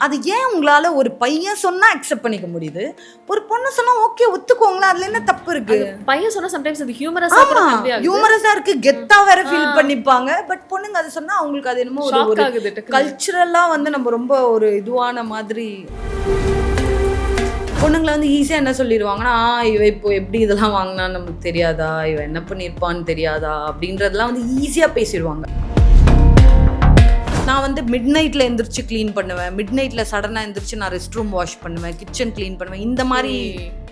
அது ஏன் உங்களால ஒரு பையன் சொன்னா அக்செப்ட் பண்ணிக்க முடியுது, ஒரு பொண்ணு சொன்னா ஓகே ஒத்துக்கோங்களேன், அதுல என்ன தப்பு இருக்கு? பையன் சொன்னா சம்டைம்ஸ் அது ஹியூமரஸா கூட கன்வே ஆகுது. ஹியூமரஸா இருக்கு, கெத்தா வேற ஃபீல் பண்ணிப்பாங்க. பட் பொண்ணுங்க அது சொன்னா அவங்களுக்கு அது என்னமோ ஷாக் ஒரு ஆகுது டக்குனு. கல்ச்சுரலா வந்து நம்ம ரொம்ப ஒரு இதுவான மாதிரி. பொண்ணுங்களை வந்து ஈஸியாக என்ன சொல்லிடுவாங்கன்னா, இவ இப்போ எப்படி இதெல்லாம் வாங்கினான்னு நமக்கு தெரியாதா, இவ என்ன பண்ணியிருப்பான்னு தெரியாதா அப்படின்றதெல்லாம் வந்து ஈஸியாக பேசிடுவாங்க. நான் வந்து மிட் நைட்டில் எந்திரிச்சு க்ளீன் பண்ணுவேன், மிட் நைட்டில் சடனாக எந்திரிச்சு நான் ரெஸ்ட் ரூம் வாஷ் பண்ணுவேன், கிச்சன் க்ளீன் பண்ணுவேன், இந்த மாதிரி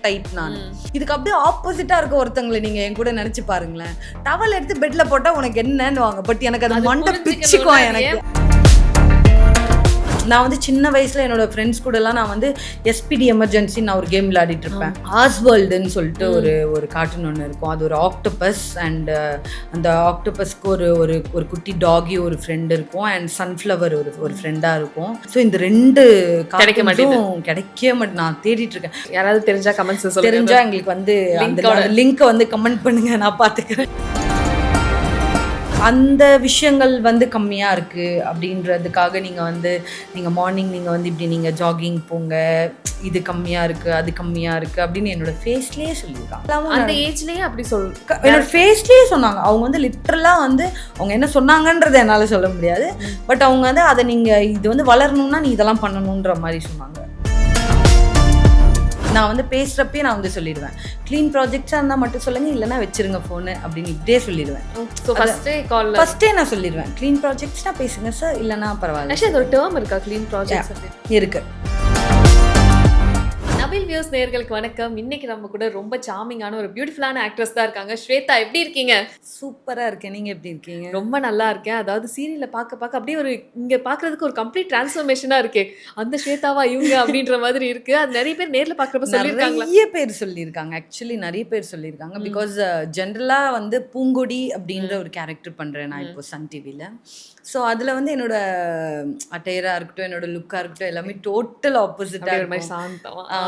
டைப் நான். இதுக்கு அப்படியே ஆப்போசிட்டாக இருக்க ஒருத்தங்களை நீங்கள் என் கூட நினச்சி பாருங்களேன். டவல் எடுத்து பெட்டில் போட்டால் உனக்கு என்னன்னு வாங்க, பட் எனக்கு அது மண்டை பிச்சுக்கும். எனக்கு நான் வந்து சின்ன வயசுல என்னோட ஃப்ரெண்ட்ஸ் கூடலாம் நான் வந்து எஸ்பிடி எமர்ஜென்சி நான் ஒரு கேம் விளையாடிட்டு இருப்பேன். ஆஸ்வேர்ல்டுன்னு சொல்லிட்டு ஒரு கார்ட்டூன் ஒன்று இருக்கும். அது ஒரு ஆக்டோபஸ் அண்ட் அந்த ஆக்டோபஸ்க்கு ஒரு குட்டி டாகி ஒரு ஃப்ரெண்ட் இருக்கும் அண்ட் சன்ஃப்ளவர் ஒரு ஃப்ரெண்டாக இருக்கும். ஸோ இந்த ரெண்டு கிடைக்கவே மாட்டேன். நான் தேடிட்டு இருக்கேன். யாராவது தெரிஞ்சா கமெண்ட்ஸ் சொல்லுங்க. தெரிஞ்சா எங்களுக்கு வந்து அந்த லிங்க்கை வந்து கமெண்ட் பண்ணுங்க, நான் பார்த்துக்கிறேன். அந்த விஷயங்கள் வந்து கம்மியாக இருக்குது அப்படின்றதுக்காக நீங்கள் மார்னிங் நீங்கள் வந்து இப்படி நீங்கள் ஜாகிங் போங்க, இது கம்மியாக இருக்குது அது கம்மியாக இருக்குது அப்படின்னு என்னோட ஃபேஸ்லேயே சொல்லியிருக்காங்க. அந்த ஏஜ்லேயே அப்படி என்னோட ஃபேஸ்லேயே சொன்னாங்க. அவங்க வந்து லிட்ரலாக வந்து அவங்க என்ன சொன்னாங்கன்றதை என்னால் சொல்ல முடியாது. பட் அவங்க வந்து அதை நீங்கள் இது வந்து வளரணும்னா நீ இதெல்லாம் பண்ணணுன்ற மாதிரி சொன்னாங்க. நான் வந்து பேசுகிறப்பே நான் வந்து சொல்லிடுவேன், க்ளீன் ப்ராஜெக்ட்ஸாக இருந்தால் மட்டும் சொல்லுங்கள், இல்லைனா வச்சுருங்க ஃபோனு அப்படின்னு இப்படியே சொல்லிடுவேன். ஃபஸ்ட்டே நான் சொல்லிடுவேன், க்ளீன் ப்ராஜெக்ட்ஸ்னால் பேசுங்க சார், இல்லைனா பரவாயில்ல. அது ஒரு டேர்ம் இருக்கா க்ளீன் ப்ராஜெக்ட்ஸ்? இருக்குது. நபில் வியூஸ் நேயர்களுக்கு வணக்கம். இன்னைக்கு நம்ம கூட ரொம்ப சாமிங்கான ஒரு பியூட்டிஃபுல்லான ஆக்ட்ரஸ் தான் இருக்காங்க. ஸ்வேதா, எப்படி இருக்கீங்க? சூப்பராக இருக்கேன், நீங்கள் எப்படி இருக்கீங்க? ரொம்ப நல்லா இருக்கேன். அதாவது சீரியலில் பார்க்க அப்படியே ஒரு இங்கே பார்க்குறதுக்கு ஒரு கம்ப்ளீட் டிரான்ஸ்ஃபர்மேஷனாக இருக்கு. அந்த ஸ்வேதாவா இவங்க அப்படின்ற மாதிரி இருக்கு. அது நிறைய பேர் நேரில் பார்க்குறப்ப சொல்லியிருக்காங்க. நிறைய பேர் சொல்லியிருக்காங்க, ஆக்சுவலி நிறைய பேர் சொல்லியிருக்காங்க. பிகாஸ் ஜென்ரலாக வந்து பூங்கொடி அப்படின்ற ஒரு கேரக்டர் பண்ணுறேன் நான் இப்போ சன் டிவியில். ஸோ அதில் வந்து என்னோட அட்டையராக இருக்கட்டும், என்னோட லுக்காக இருக்கட்டும், எல்லாமே டோட்டல் ஆப்போசிட்டாக இருக்கும். சாந்தமாக.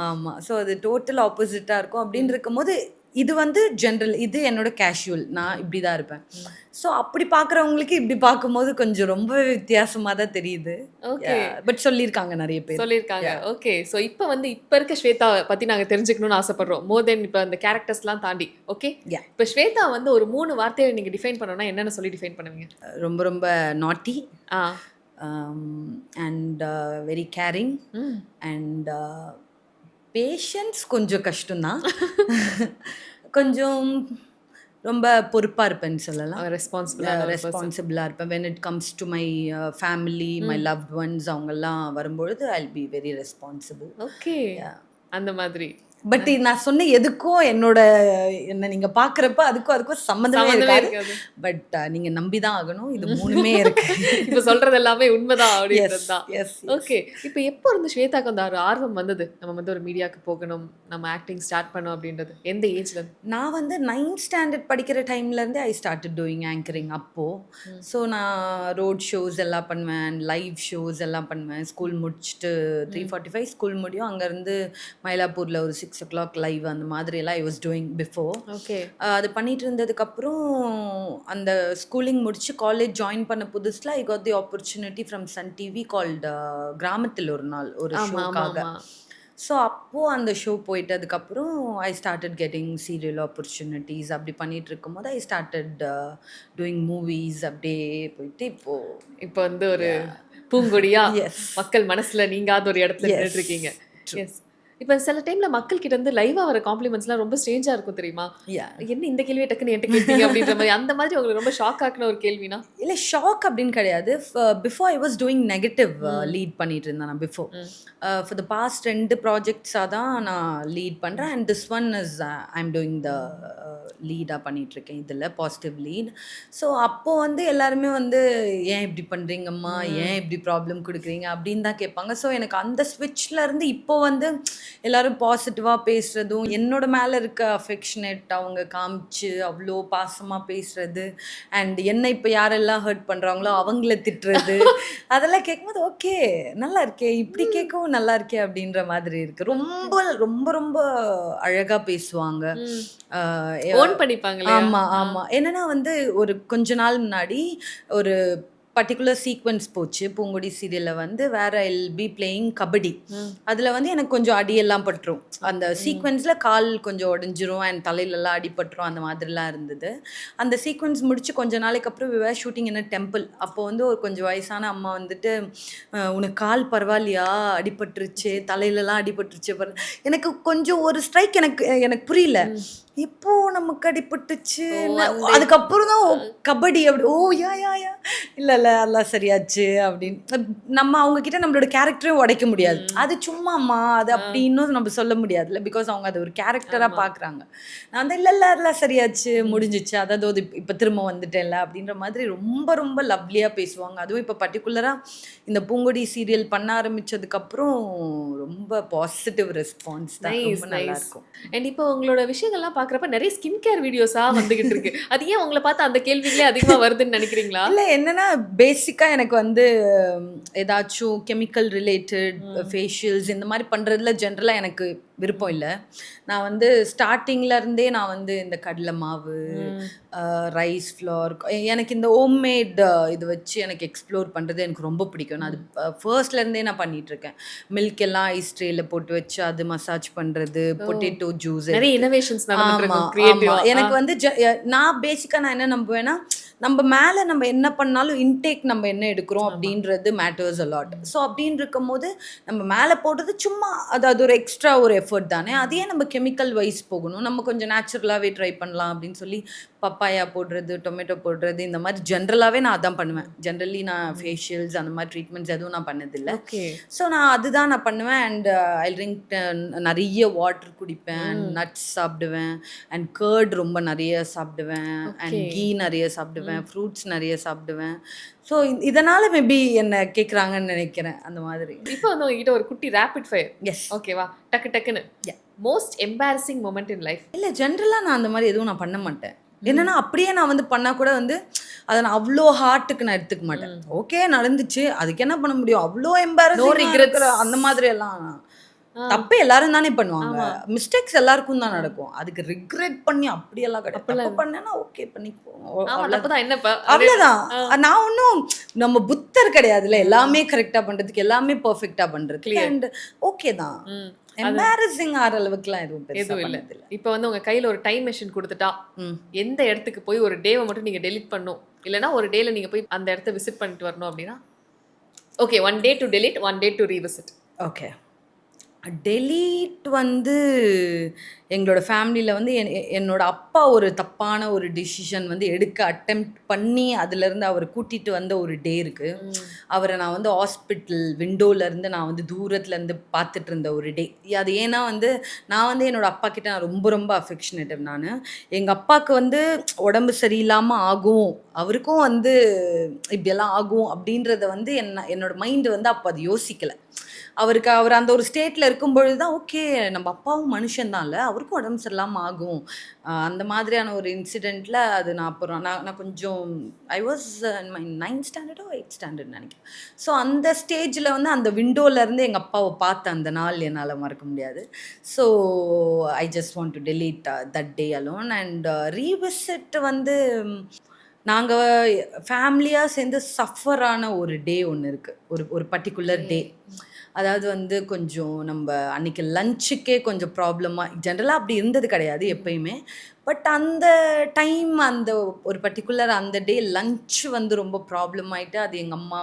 ஆமாம். ஸோ அது டோட்டல் ஆப்போசிட்டாக இருக்கும். அப்படின்னு இருக்கும்போது இது வந்து ஜென்ரல், இது என்னோட கேஷுவல், நான் இப்படி தான் இருப்பேன். ஸோ அப்படி பார்க்குறவங்களுக்கு இப்படி பார்க்கும்போது கொஞ்சம் ரொம்ப வித்தியாசமாக தான் தெரியுது. ஓகே, பட் சொல்லியிருக்காங்க, நிறைய பேர் சொல்லியிருக்காங்க. ஓகே, ஸோ இப்போ வந்து இப்போ இருக்க ஸ்வேதா பற்றி நாங்கள் தெரிஞ்சுக்கணும்னு ஆசைப்படுறோம். மோர் தென் இப்போ அந்த கேரக்டர்ஸ்லாம் தாண்டி. ஓகே, இப்போ ஸ்வேதா வந்து ஒரு 3 வார்த்தையை நீங்கள் டிஃபைன் பண்ணணும்னா என்னென்ன சொல்லி டிஃபைன் பண்ணுவீங்க? ரொம்ப ரொம்ப naughty and very caring and patience. கொஞ்சம் கஷ்டம்தான். கொஞ்சம் ரொம்ப பொறுப்பாக இருப்பேன்னு சொல்லலாம். ரெஸ்பான்சிபிளாக இருப்பேன். When it comes to my family, my loved ones, அவங்கெல்லாம் வரும்பொழுது I will be very responsible. Okay, அந்த மாதிரி. பட் நான் சொன்ன எதுக்கும் என்ன நீங்க பாக்குறப்ப அதுக்கும் சம்மந்தமே இருக்காது. பட் நீங்க நம்பிதான் ஆகணும், இது 3மே இருக்கு. இப்ப சொல்றது எல்லாமே உண்மைதான் அப்படின்றதுதான். ஓகே, இப்போ எப்போ இருந்து ஸ்வேதாக்கு அந்த ஒரு ஆர்வம் வந்தது, நம்ம வந்து ஒரு மீடியாவுக்கு போகணும், நம்ம ஆக்டிங் ஸ்டார்ட் பண்ணோம் அப்படின்றது? எந்த ஏஜ்ல? நான் வந்து 9th ஸ்டாண்டர்ட் படிக்கிற டைம்ல இருந்தே ஐ ஸ்டார்டட் டூயிங் ஆங்கரிங். அப்போ ஸோ நான் ரோட் ஷோஸ் எல்லாம் பண்ணுவேன், லைவ் ஷோஸ் எல்லாம் பண்ணுவேன். ஸ்கூல் முடிச்சுட்டு 3:45 ஸ்கூல் முடியும், அங்கேருந்து மயிலாப்பூரில் ஒரு 6 o'clock லைவ், அந்த மாதிரி எல்லாம் ஐ வாஸ் டூயிங் பிஃபோர். ஓகே, அது பண்ணிட்டு இருந்ததுக்கப்புறம் அந்த ஸ்கூலிங் முடிச்சு காலேஜ் ஜாயின் பண்ண புதுசில் I got the opportunity from Sun TV called கிராமத்தில் ஒரு நாள் ஒரு ஷோக்காக. ஸோ அப்போது அந்த ஷோ போயிட்டு அதுக்கப்புறம் I started getting serial opportunities. அப்படி பண்ணிட்டு இருக்கும்போது ஐ ஸ்டார்டட் டூயிங் மூவிஸ். அப்படியே போயிட்டு இப்போ வந்து ஒரு பூங்கொடியா மக்கள் மனசுல நீங்காத ஒரு இடத்துல நின்றுட்டு இருக்கீங்க. எஸ், இப்போ சில டைமில் மக்கள் கிட்ட இருந்து லைவாக வர காம்ப்ளிமெண்ட்ஸ்லாம் ரொம்ப ஸ்ட்ரேஞ்சாக இருக்கும் தெரியுமா? என்ன இந்த கேள்வியை டக்குன்னு என்கிட்ட கேட்டீங்க அப்படின்ற மாதிரி, அந்த மாதிரி உங்களுக்கு ரொம்ப ஷாக் ஆக்குன ஒரு கேள்வினா? இல்லை, ஷாக் அப்படின்னு கிடையாது. Before I was doing negative lead பண்ணிட்டு இருந்தேன் நான் பிஃபோர். ஃபார் த பாஸ்ட் 2 ப்ராஜெக்ட்ஸாக தான் நான் லீட் பண்ணுறேன். And this one is I am doing the லீடாக பண்ணிகிட்ருக்கேன், இதில் பாசிட்டிவ் லீட். ஸோ அப்போது வந்து எல்லாருமே வந்து ஏன் இப்படி பண்ணுறீங்கம்மா, ஏன் இப்படி ப்ராப்ளம் கொடுக்குறீங்க அப்படின்னு தான் கேட்பாங்க. ஸோ எனக்கு அந்த ஸ்விட்ச்லேருந்து இப்போ வந்து எல்லோரும் பாசிட்டிவாக பேசுகிறதும், என்னோட மேலே இருக்க அஃபெக்ஷனேட் அவங்க காமிச்சு அவ்வளோ பாசமாக பேசுகிறது, அண்ட் என்னை இப்போ யாரெல்லாம் ஹர்ட் பண்ணுறாங்களோ அவங்கள திட்டுறது, அதெல்லாம் கேட்கும்போது ஓகே நல்லா இருக்கே, இப்படி கேட்கவும் நல்லா இருக்கே அப்படின்ற மாதிரி இருக்குது. ரொம்ப ரொம்ப ரொம்ப அழகாக பேசுவாங்க, ஓன் பண்ணிப்பாங்க. ஆமாம். என்னன்னா வந்து ஒரு கொஞ்ச நாள் முன்னாடி ஒரு பர்டிகுலர் சீக்வன்ஸ் போச்சு பூங்கொடி சீரியலில் வந்து வேற ஐல் பி பிளேயிங் கபடி. அதில் வந்து எனக்கு கொஞ்சம் அடியெல்லாம் பட்டுரும். அந்த சீக்வன்ஸில் கால் கொஞ்சம் உடஞ்சிரும் அண்ட் தலையிலலாம் அடிபட்டுரும் அந்த மாதிரிலாம் இருந்தது. அந்த சீக்வன்ஸ் முடிச்சு கொஞ்ச நாளைக்கு அப்புறம் we were shooting in a temple. அப்போ வந்து ஒரு கொஞ்சம் வயசான அம்மா வந்துட்டு உனக்கு கால் பரவாயில்லையா, அடிபட்டுருச்சு, தலையிலலாம் அடிபட்டுருச்சு எனக்கு கொஞ்சம் ஒரு ஸ்ட்ரைக் எனக்கு எனக்கு புரியல. இப்போ நமக்கு அடிபட்டுச்சு அதுக்கப்புறம் தான் கபடி அப்படி யா யா யா இல்லை இல்லை எல்லாம் சரியாச்சு அப்படின்னு நம்ம அவங்க கிட்ட நம்மளோட கேரக்டரையும் உடைக்க முடியாது. அது சும்மாம்மா அது அப்படி இன்னும் நம்ம சொல்ல முடியாதுல்ல, பிகாஸ் அவங்க அது ஒரு கேரக்டராக பார்க்குறாங்க. நான் வந்து இல்லை இல்லை எல்லாம் சரியாச்சு முடிஞ்சிச்சு, அதாவது இப்போ திரும்ப வந்துட்டேன்ல அப்படின்ற மாதிரி ரொம்ப ரொம்ப லவ்லியாக பேசுவாங்க. அதுவும் இப்போ பர்டிகுலராக இந்த பூங்கொடி சீரியல் பண்ண ஆரம்பிச்சதுக்கப்புறம் ரொம்ப பாசிட்டிவ் ரெஸ்பான்ஸ் தான், ரொம்ப நல்லா இருக்கும். அண்ட் இப்போ உங்களோட விஷயங்கள்லாம் பார்க்குறப்ப நிறைய ஸ்கின் கேர் வீடியோஸாக வந்துகிட்டு இருக்கு. அது ஏன் உங்களை பார்த்து அந்த கேள்விகளே அதிகமாக வருதுன்னு நினைக்கிறீங்களா? இல்லை என்னன்னா பேசிக்காக எனக்கு வந்து ஏதாச்சும் கெமிக்கல் ரிலேட்டட் ஃபேஷியல்ஸ் இந்த மாதிரி பண்ணுறதுல ஜென்ரலாக எனக்கு விருப்பம் இல்லை. நான் வந்து ஸ்டார்டிங்லேருந்தே நான் வந்து இந்த கடலை மாவு, ரைஸ் ஃப்ளோர், எனக்கு இந்த ஹோம்மேட் இது வச்சு எனக்கு எக்ஸ்ப்ளோர் பண்ணுறது எனக்கு ரொம்ப பிடிக்கும். நான் அது ஃபர்ஸ்ட்லேருந்தே நான் பண்ணிகிட்ருக்கேன். மில்க் எல்லாம் ஐஸ் ட்ரேயில் போட்டு வச்சு அது மசாஜ் பண்ணுறது, பொட்டேட்டோ ஜூஸ், நிறைய இனோவேஷன்ஸ். எனக்கு வந்து நான் பேசிக்காக நான் என்ன நம்புவேன்னா, நம்ம மேலே நம்ம என்ன பண்ணாலும் இன்டேக் நம்ம என்ன எடுக்கிறோம் அப்படின்றது மேட்டர்ஸ் அலாட். ஸோ அப்படின்னு இருக்கும் போது நம்ம மேலே போடுறது சும்மா அது ஒரு எக்ஸ்ட்ரா ஒரு எஃபர்ட் தானே. அதையே நம்ம கெமிக்கல் வைஸ் போகணும், நம்ம கொஞ்சம் நேச்சுரலாகவே ட்ரை பண்ணலாம் அப்படின்னு சொல்லி பப்பாயா போடுறது, டொமேட்டோ போடுறது, இந்த மாதிரி ஜென்ரலாகவே நான் அதான் பண்ணுவேன். ஜென்ரலி நான் ஃபேஷியல்ஸ் அந்த மாதிரி ட்ரீட்மெண்ட்ஸ் எதுவும் நான் பண்ணதில்லை. ஸோ நான் அதுதான் நான் பண்ணுவேன். அண்ட் ஐ ட்ரிங்க் நிறைய வாட்டர் குடிப்பேன், நட்ஸ் சாப்பிடுவேன், அண்ட் கர்ட் ரொம்ப நிறைய சாப்பிடுவேன், அண்ட் கீ நிறைய சாப்பிடுவேன், ஃப்ரூட்ஸ் நிறைய சாப்பிடுவேன். ஸோ இதனால் மேபி என்ன கேட்குறாங்கன்னு நினைக்கிறேன் அந்த மாதிரி. இப்போ வந்து உங்ககிட்ட ஒரு குட்டி ரேபிட் ஃபயர். எஸ் ஓகேவா? டக்கு டக்குன்னு most embarrassing moment in life. இல்லை ஜென்ரலாக நான் அந்த மாதிரி எதுவும் நான் பண்ண மாட்டேன். என்னன்னா அப்படியே நான் வந்து பண்ணால் கூட வந்து அதை நான் அவ்வளோ ஹார்ட்டுக்கு நான் எடுத்துக்க மாட்டேன். ஓகே நடந்துச்சு, அதுக்கு என்ன பண்ண முடியும், அவ்வளோ எம்பாரசிங் அந்த மாதிரி எல்லாம் தப்பு எல்லாரும் தானே பண்ணுவாங்க. மிஸ்டேக்ஸ் எல்லாருக்கும் தான் நடக்கும். அதுக்கு ரிக்ரெட் பண்ணி அப்படியெல்லாம் கிடையாது. பண்ணேன்னா ஓகே பண்ணிப்போம், அவ்வளோதான். நான் ஒன்றும் நம்ம புத்தர் கிடையாதுல்ல, எல்லாமே கரெக்டாக பண்ணுறதுக்கு, எல்லாமே பர்ஃபெக்டாக பண்ணுறதுக்கு. அண்ட் ஓகே தான், எம்பாரசிங் ஆகிற அளவுக்குலாம் எதுவும் இல்லை. இப்போ வந்து உங்க கையில ஒரு டைம் மெஷின் கொடுத்துட்டா எந்த இடத்துக்கு போய் ஒரு டேவை மட்டும் நீங்க டெலிட் பண்ணணும், இல்லைன்னா ஒரு டேல நீங்க போய் அந்த இடத்த விசிட் பண்ணிட்டு வரணும் அப்படின்னா? Okay, 1 day to delete, 1 day to revisit. Okay, delete வந்து எங்களோட ஃபேமிலியில் வந்து என்னோட அப்பா ஒரு தப்பான ஒரு டிசிஷன் வந்து எடுக்க அட்டெம்ப்ட் பண்ணி அதுலேருந்து அவர் கூட்டிகிட்டு வந்த ஒரு டே இருக்குது. அவரை நான் வந்து ஹாஸ்பிட்டல் விண்டோலேருந்து நான் வந்து தூரத்துலேருந்து பார்த்துட்டு இருந்த ஒரு டே. அது ஏன்னா வந்து நான் வந்து என்னோடய அப்பா கிட்ட நான் ரொம்ப ரொம்ப அஃபெக்ஷனேட்டிவ். நான் எங்கள் அப்பாவுக்கு வந்து உடம்பு சரியில்லாமல் ஆகும், அவருக்கும் வந்து இப்படியெல்லாம் ஆகும் அப்படின்றத வந்து என்னோடய மைண்டு வந்து அப்போ அது யோசிக்கலை. அவர் அந்த ஒரு ஸ்டேட்டில் இருக்கும்பொழுது தான் ஓகே நம்ம அப்பாவும் மனுஷன்தான்ல, அவருக்கும் உடம்பு சரியில்லாமல் ஆகும், அந்த மாதிரியான ஒரு இன்சிடெண்ட்டில் அது நான் அப்புறம் நான் கொஞ்சம் I was my 9th standard or 8th standard நினைக்கிறேன். ஸோ அந்த ஸ்டேஜில் வந்து அந்த விண்டோலேருந்து எங்கள் அப்பாவை பார்த்த அந்த நாள் என்னால் மறக்க முடியாது. So I just want to delete that day alone. And revisit வந்து நாங்கள் ஃபேமிலியாக சேர்ந்து சஃபரான ஒரு டே ஒன்று இருக்குது, ஒரு பர்டிகுலர் டே. அதாவது வந்து கொஞ்சம் நம்ம அன்றைக்கி லஞ்சுக்கே கொஞ்சம் ப்ராப்ளமாக, ஜென்ரலாக அப்படி இருந்தது கிடையாது எப்பயுமே, பட் அந்த டைம் அந்த ஒரு பர்டிகுலர் அந்த டே லஞ்ச் வந்து ரொம்ப ப்ராப்ளம் ஆகிட்டு, அது எங்கள் அம்மா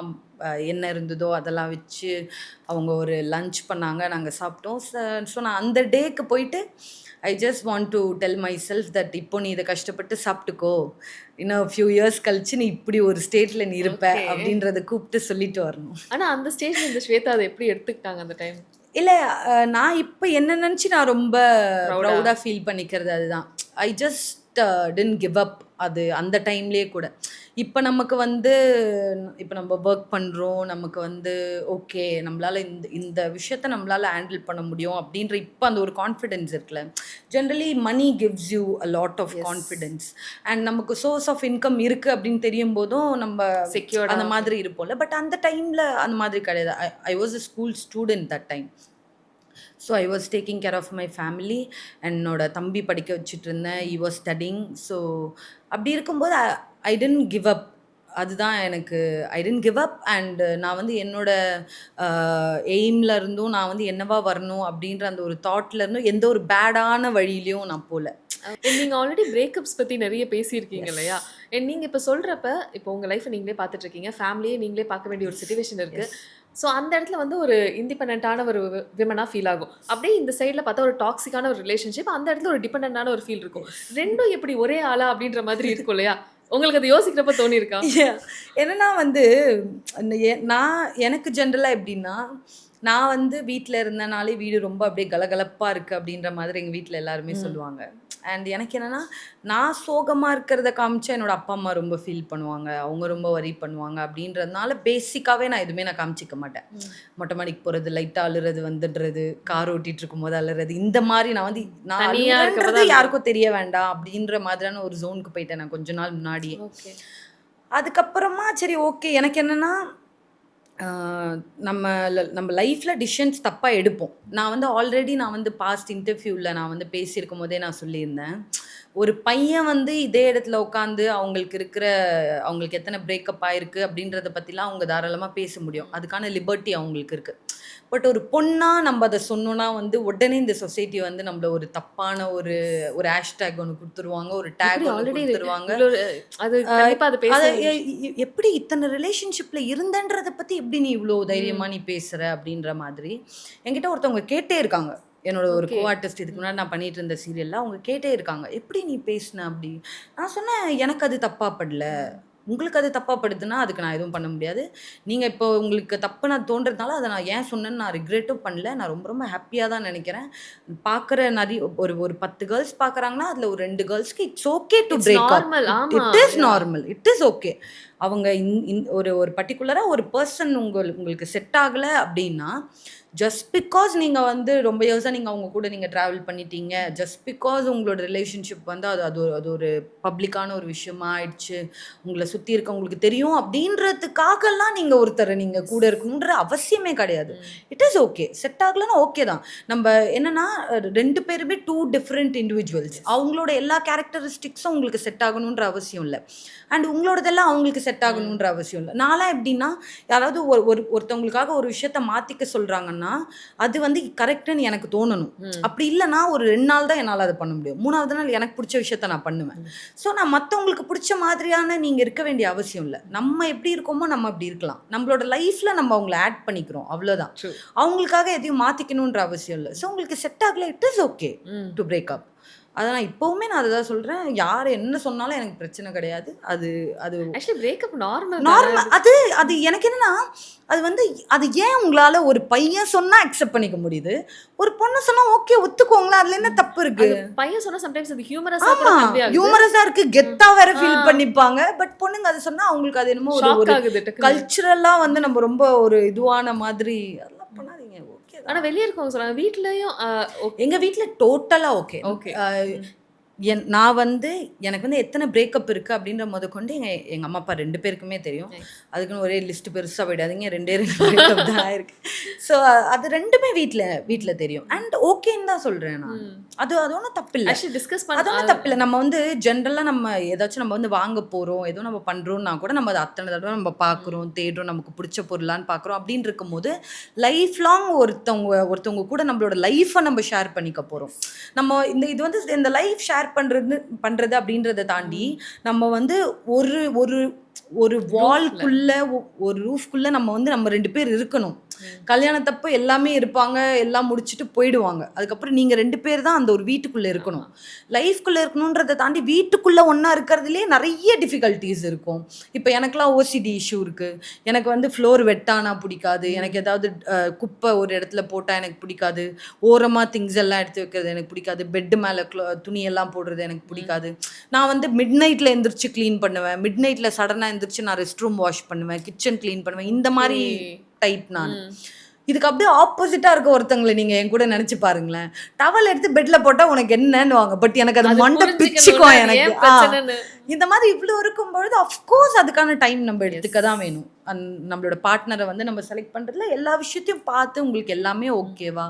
என்ன இருந்ததோ அதெல்லாம் வச்சு அவங்க ஒரு லஞ்ச் பண்ணாங்க, நாங்கள் சாப்பிட்டோம். ஸோ நான் அந்த டேக்கு போயிட்டு I just want to tell my self that இப்போ நீ இதை கஷ்டப்பட்டு சாப்பிட்டுக்கோ, இன்னும் ஃபியூ இயர்ஸ் கழிச்சு நீ இப்படி ஒரு ஸ்டேட்டில் நீ இருப்ப அப்படின்றத கூப்பிட்டு சொல்லிட்டு வரணும். ஆனால் அந்த ஸ்டேஜில் இந்த ஸ்வேதா அதை எப்படி எடுத்துக்கிட்டாங்க அந்த டைம்? இல்லை நான் இப்போ என்ன நினச்சி நான் ரொம்ப ப்ரௌடாக ஃபீல் பண்ணிக்கிறது அதுதான். I just didn't give up. அது அந்த டைம்லேயே கூட இப்போ நமக்கு வந்து இப்போ நம்ம ஒர்க் பண்ணுறோம், நமக்கு வந்து ஓகே நம்மளால் இந்த விஷயத்த நம்மளால் ஹேண்டில் பண்ண முடியும் அப்படின்ற இப்போ அந்த ஒரு கான்ஃபிடென்ஸ் இருக்குல்ல. Generally money gives you a lot of confidence. And நமக்கு சோர்ஸ் ஆஃப் இன்கம் இருக்குது அப்படின்னு தெரியும் போதும் நம்ம செக்யூர்ட் அந்த மாதிரி இருப்போம்ல. பட் அந்த டைமில் அந்த மாதிரி கிடையாது. I was a school student that time. So I was taking care of my family. என்னோட தம்பி படிக்க வச்சுட்டு இருந்தேன், he was studying. ஸோ அப்படி இருக்கும்போது ஐ டென்ட் கிவ் அப். அதுதான் எனக்கு ஐ டென்ட் கிவ் அப். அண்ட் நான் வந்து என்னோட எய்மில் இருந்தும் நான் வந்து என்னவா வரணும் அப்படின்ற அந்த ஒரு தாட்ல இருந்தும் எந்த ஒரு பேடான வழியிலையும் நான் போகல. நீங்க ஆல்ரெடி பிரேக்கப்ஸ் பத்தி நிறைய பேசியிருக்கீங்க இல்லையா? நீங்க இப்ப சொல்றப்ப இப்போ உங்க லைஃப் நீங்களே பார்த்துட்டு இருக்கீங்க, ஃபேமிலியே நீங்களே பார்க்க வேண்டிய ஒரு சிச்சுவேஷன் இருக்கு. ஸோ அந்த இடத்துல வந்து ஒரு இண்டிபெண்டான ஒரு விமனா ஃபீல் ஆகும். அப்படியே இந்த சைடில் பார்த்தா ஒரு டாக்ஸிக்கான ஒரு ரிலேஷன்ஷிப், அந்த இடத்துல ஒரு டிபெண்டான ஒரு ஃபீல் இருக்கும். ரெண்டும் எப்படி ஒரே ஆளா அப்படின்ற மாதிரி இருக்கும் இல்லையா? உங்களுக்கு அது யோசிக்கிறப்ப தோணியிருக்கா? என்னன்னா வந்து நான் எனக்கு ஜென்ரலாக எப்படின்னா, நான் வந்து வீட்டில் இருந்தனாலே வீடு ரொம்ப அப்படியே கலகலப்பாக இருக்குது அப்படின்ற மாதிரி எங்கள் வீட்டில் எல்லாருமே சொல்லுவாங்க. அண்ட் எனக்கு என்னென்னா, நான் சோகமாக இருக்கிறத காமிச்சா என்னோட அப்பா அம்மா ரொம்ப ஃபீல் பண்ணுவாங்க, அவங்க ரொம்ப வரி பண்ணுவாங்க. அப்படின்றதுனால பேசிக்காகவே நான் எதுவுமே நான் காமிச்சிக்க மாட்டேன். மொட்டை மாடிக்கு போகிறது, லைட்டாக அழுறது, வந்துடுறது, கார் ஓட்டிகிட்டு இருக்கும்போது அழுறது, இந்த மாதிரி நான் வந்து நான் அழுகிறது யாருக்கும் தெரிய வேண்டாம் அப்படின்ற மாதிரியான ஒரு ஜோனுக்கு போயிட்டேன் நான் கொஞ்ச நாள் முன்னாடியே. அதுக்கப்புறமா சரி ஓகே, எனக்கு என்னென்னா நம்ம லைஃப்பில் டிசிஷன்ஸ் தப்பாக எடுப்போம். நான் வந்து ஆல்ரெடி நான் வந்து பாஸ்ட் இன்டர்வியூவில் நான் வந்து பேசியிருக்கும் போதே நான் சொல்லியிருந்தேன், ஒரு பையன் வந்து இதே இடத்துல உட்காந்து அவங்களுக்கு எத்தனை பிரேக்கப் ஆயிருக்கு அப்படின்றத பற்றிலாம் அவங்க தாராளமாக பேச முடியும். அதுக்கான லிபர்ட்டி அவங்களுக்கு இருக்குது. பட் ஒரு பொண்ணாக நம்ம அதை சொன்னோன்னா வந்து உடனே இந்த சொசைட்டி வந்து நம்மள ஒரு தப்பான ஒரு ஹேஷ்டேக் ஒன்று கொடுத்துருவாங்க, ஒரு டேக் ஒன்று கொடுத்துருவாங்க. எப்படி இத்தனை ரிலேஷன்ஷிப்பில் இருந்தன்றதை பற்றி எப்படி நீ இவ்வளோ தைரியமாக நீ பேசுகிற அப்படின்ற மாதிரி என்கிட்ட ஒருத்தவங்க கேட்டே இருக்காங்க. என்னோட ஒரு கோ ஆர்டிஸ்ட் இதுக்கு முன்னாடி நான் பண்ணிட்டு இருந்த சீரியலில் அவங்க கேட்டே இருக்காங்க, எப்படி நீ பேசின அப்படி. நான் சொன்னேன், எனக்கு அது தப்பாக படல, உங்களுக்கு அது தப்பாக படுதுன்னா அதுக்கு நான் எதுவும் பண்ண முடியாது. நீங்கள் இப்போ உங்களுக்கு தப்பு நான் தோன்றதுனால அதை நான் ஏன் சொன்னேன்னு நான் ரிக்ரெட்டும் பண்ணல. நான் ரொம்ப ரொம்ப ஹாப்பியாக தான் நினைக்கிறேன். பார்க்குற நிறைய ஒரு 10 கேர்ள்ஸ் பார்க்குறாங்கன்னா அதில் ஒரு 2 கேர்ள்ஸ்க்கு it's okay to break up. It is normal, it is okay. அவங்க ஒரு பர்டிகுலராக ஒரு பர்சன் உங்களுக்கு செட் ஆகலை அப்படின்னா, ஜஸ்ட் பிகாஸ் நீங்கள் வந்து ரொம்ப இயர்ஸாக நீங்கள் அவங்க கூட நீங்கள் ட்ராவல் பண்ணிட்டீங்க, ஜஸ்ட் பிகாஸ் உங்களோட ரிலேஷன்ஷிப் வந்து அது ஒரு பப்ளிக்கான ஒரு விஷயமா ஆயிடுச்சு, உங்களை சுற்றி இருக்க உங்களுக்கு தெரியும் அப்படின்றதுக்காகலாம் நீங்கள் ஒருத்தரை நீங்கள் கூட இருக்கணுன்ற அவசியமே கிடையாது. It is okay. செட் ஆகலைன்னா ஓகே தான். நம்ம என்னென்னா 2 பேருமே 2 டிஃப்ரெண்ட் இண்டிவிஜுவல்ஸ். அவங்களோட எல்லா கேரக்டரிஸ்டிக்ஸும் உங்களுக்கு செட் ஆகணுன்ற அவசியம் இல்லை, அண்ட் உங்களோடதெல்லாம் அவங்களுக்கு செட் ஆகணுன்ற அவசியம் இல்லை. நான்லாம் எப்படின்னா, யாராவது ஒருத்தவங்களுக்காக ஒரு விஷயத்த மாற்றிக்க சொல்கிறாங்கன்னா அது வந்து கரெக்டுன்னு எனக்கு தோணணும். அப்படி இல்லைன்னா ஒரு 2 நாள் தான் என்னால் அதை பண்ண முடியும். 3வது நாள் எனக்கு பிடிச்ச விஷயத்த நான் பண்ணுவேன். ஸோ நான் மற்றவங்களுக்கு பிடிச்ச மாதிரியான நீங்கள் இருக்க வேண்டிய அவசியம் இல்லை. நம்ம எப்படி இருக்கோமோ நம்ம அப்படி இருக்கலாம். நம்மளோட லைஃப்பில் நம்ம அவங்கள ஆட் பண்ணிக்கிறோம், அவ்வளோதான். அவங்களுக்காக எதையும் மாற்றிக்கணுன்ற அவசியம் இல்லை. ஸோ உங்களுக்கு செட் ஆகலை, it is okay to break அப். அதான் இப்போவுமே நான் அதை தான் சொல்கிறேன். யார் என்ன சொன்னாலும் எனக்கு பிரச்சனை கிடையாது. அது ஆக்சுவலி பிரேக்கப் நார்மல். அது எனக்கு என்னன்னா, அது வந்து அது ஏன் உங்களால் ஒரு பையன் சொன்னால் அக்செப்ட் பண்ணிக்க முடியுது, ஒரு பொண்ணு சொன்னால் ஓகே ஒத்துக்கோங்களா, அதில் என்ன தப்பு இருக்கு? பையன் சொன்னால் சம்டைம்ஸ் அது ஹியூமரஸாக இருக்குது, கெத்தாக வேற ஃபீல் பண்ணிப்பாங்க. பட் பொண்ணுங்க அதை சொன்னால் அவங்களுக்கு அது என்னமோ ஒரு கல்ச்சுரலாக வந்து நம்ம ரொம்ப ஒரு இதுவான மாதிரி, அதெல்லாம் பண்ணாதீங்க. ஆனா வெளியே இருக்கவங்க சொல்றாங்க, வீட்லயும் எங்க வீட்ல டோட்டலா ஓகே. நான் வந்து எனக்கு வந்து எத்தனை பிரேக்கப் இருக்குது அப்படின்ற முதற்கொண்டு எங்கள் அம்மா அப்பா 2 பேருக்குமே தெரியும். அதுக்குன்னு ஒரே லிஸ்ட் பெருசாக விடாதீங்க, 2 பிரேக்கப் தான் ஆயிருக்கு. ஸோ அது 2மே வீட்டில் தெரியும். அண்ட் ஓகேன்னு தான் சொல்கிறேன் நான். அது ஒன்றும் தப்பு இல்லை, டிஸ்கஸ் அதொன்றும் தப்பு இல்லை. நம்ம வந்து ஜென்ரலாக நம்ம ஏதாச்சும் நம்ம வந்து வாங்க போகிறோம், ஏதோ நம்ம பண்ணுறோம்னா கூட நம்ம அதை அத்தனை தடவை நம்ம பார்க்குறோம், தேடுறோம், நமக்கு பிடிச்ச பொருளான்னு பார்க்குறோம். அப்படின்னு இருக்கும்போது லைஃப் லாங் ஒருத்தவங்க கூட நம்மளோட லைஃப்பை நம்ம ஷேர் பண்ணிக்க போகிறோம். நம்ம இது வந்து இந்த லைஃப் ஷேர் பண்றது அப்படின்றத தாண்டி நம்ம வந்து ஒரு வால்குள்ள ஒரு ரூஃப்குள்ள நம்ம வந்து நம்ம 2 பேர் இருக்கணும். கல்யாணத்தப்போ எல்லாமே இருப்பாங்க, எல்லாம் முடிச்சுட்டு போயிடுவாங்க. அதுக்கப்புறம் நீங்கள் 2 பேர் தான் அந்த ஒரு வீட்டுக்குள்ளே இருக்கணும். லைஃப்குள்ளே இருக்கணுன்றதை தாண்டி வீட்டுக்குள்ளே ஒன்றா இருக்கிறதுலே நிறைய டிஃபிகல்ட்டிஸ் இருக்கும். இப்போ எனக்குலாம் ஓசிடி இஷ்யூ இருக்குது. எனக்கு வந்து ஃப்ளோர் வெட்டானா பிடிக்காது, எனக்கு ஏதாவது குப்பை ஒரு இடத்துல போட்டால் எனக்கு பிடிக்காது, ஓரமாக திங்ஸ் எல்லாம் எடுத்து வைக்கிறது எனக்கு பிடிக்காது, பெட்டு மேலே துணியெல்லாம் போடுறது எனக்கு பிடிக்காது. நான் வந்து மிட் நைட்டில் எந்திரிச்சு க்ளீன் பண்ணுவேன், மிட் நைட்டில் சடனாக எந்திரிச்சு நான் ரெஸ்ட் ரூம் வாஷ் பண்ணுவேன், கிச்சன் க்ளீன் பண்ணுவேன். இந்த மாதிரி டைப் நான். இதுக்கு அப்படியே ஆப்போசிட்டாக இருக்க ஒருத்தங்களை நீங்கள் என் கூட நினச்சி பாருங்களேன். டவல் எடுத்து பெட்டில் போட்டால் உனக்கு என்னன்னு வாங்க, பட் எனக்கு அது மண்டை பிச்சுக்கும் எனக்கு. இந்த மாதிரி இவ்வளோ இருக்கும்பொழுது அஃப்கோர்ஸ் அதுக்கான டைம் நம்ம எடுத்துக்க தான் வேணும். நம்மளோட பார்ட்னரை வந்து நம்ம செலக்ட் பண்ணுறதுல எல்லா விஷயத்தையும் பார்த்து உங்களுக்கு எல்லாமே ஓகேவா,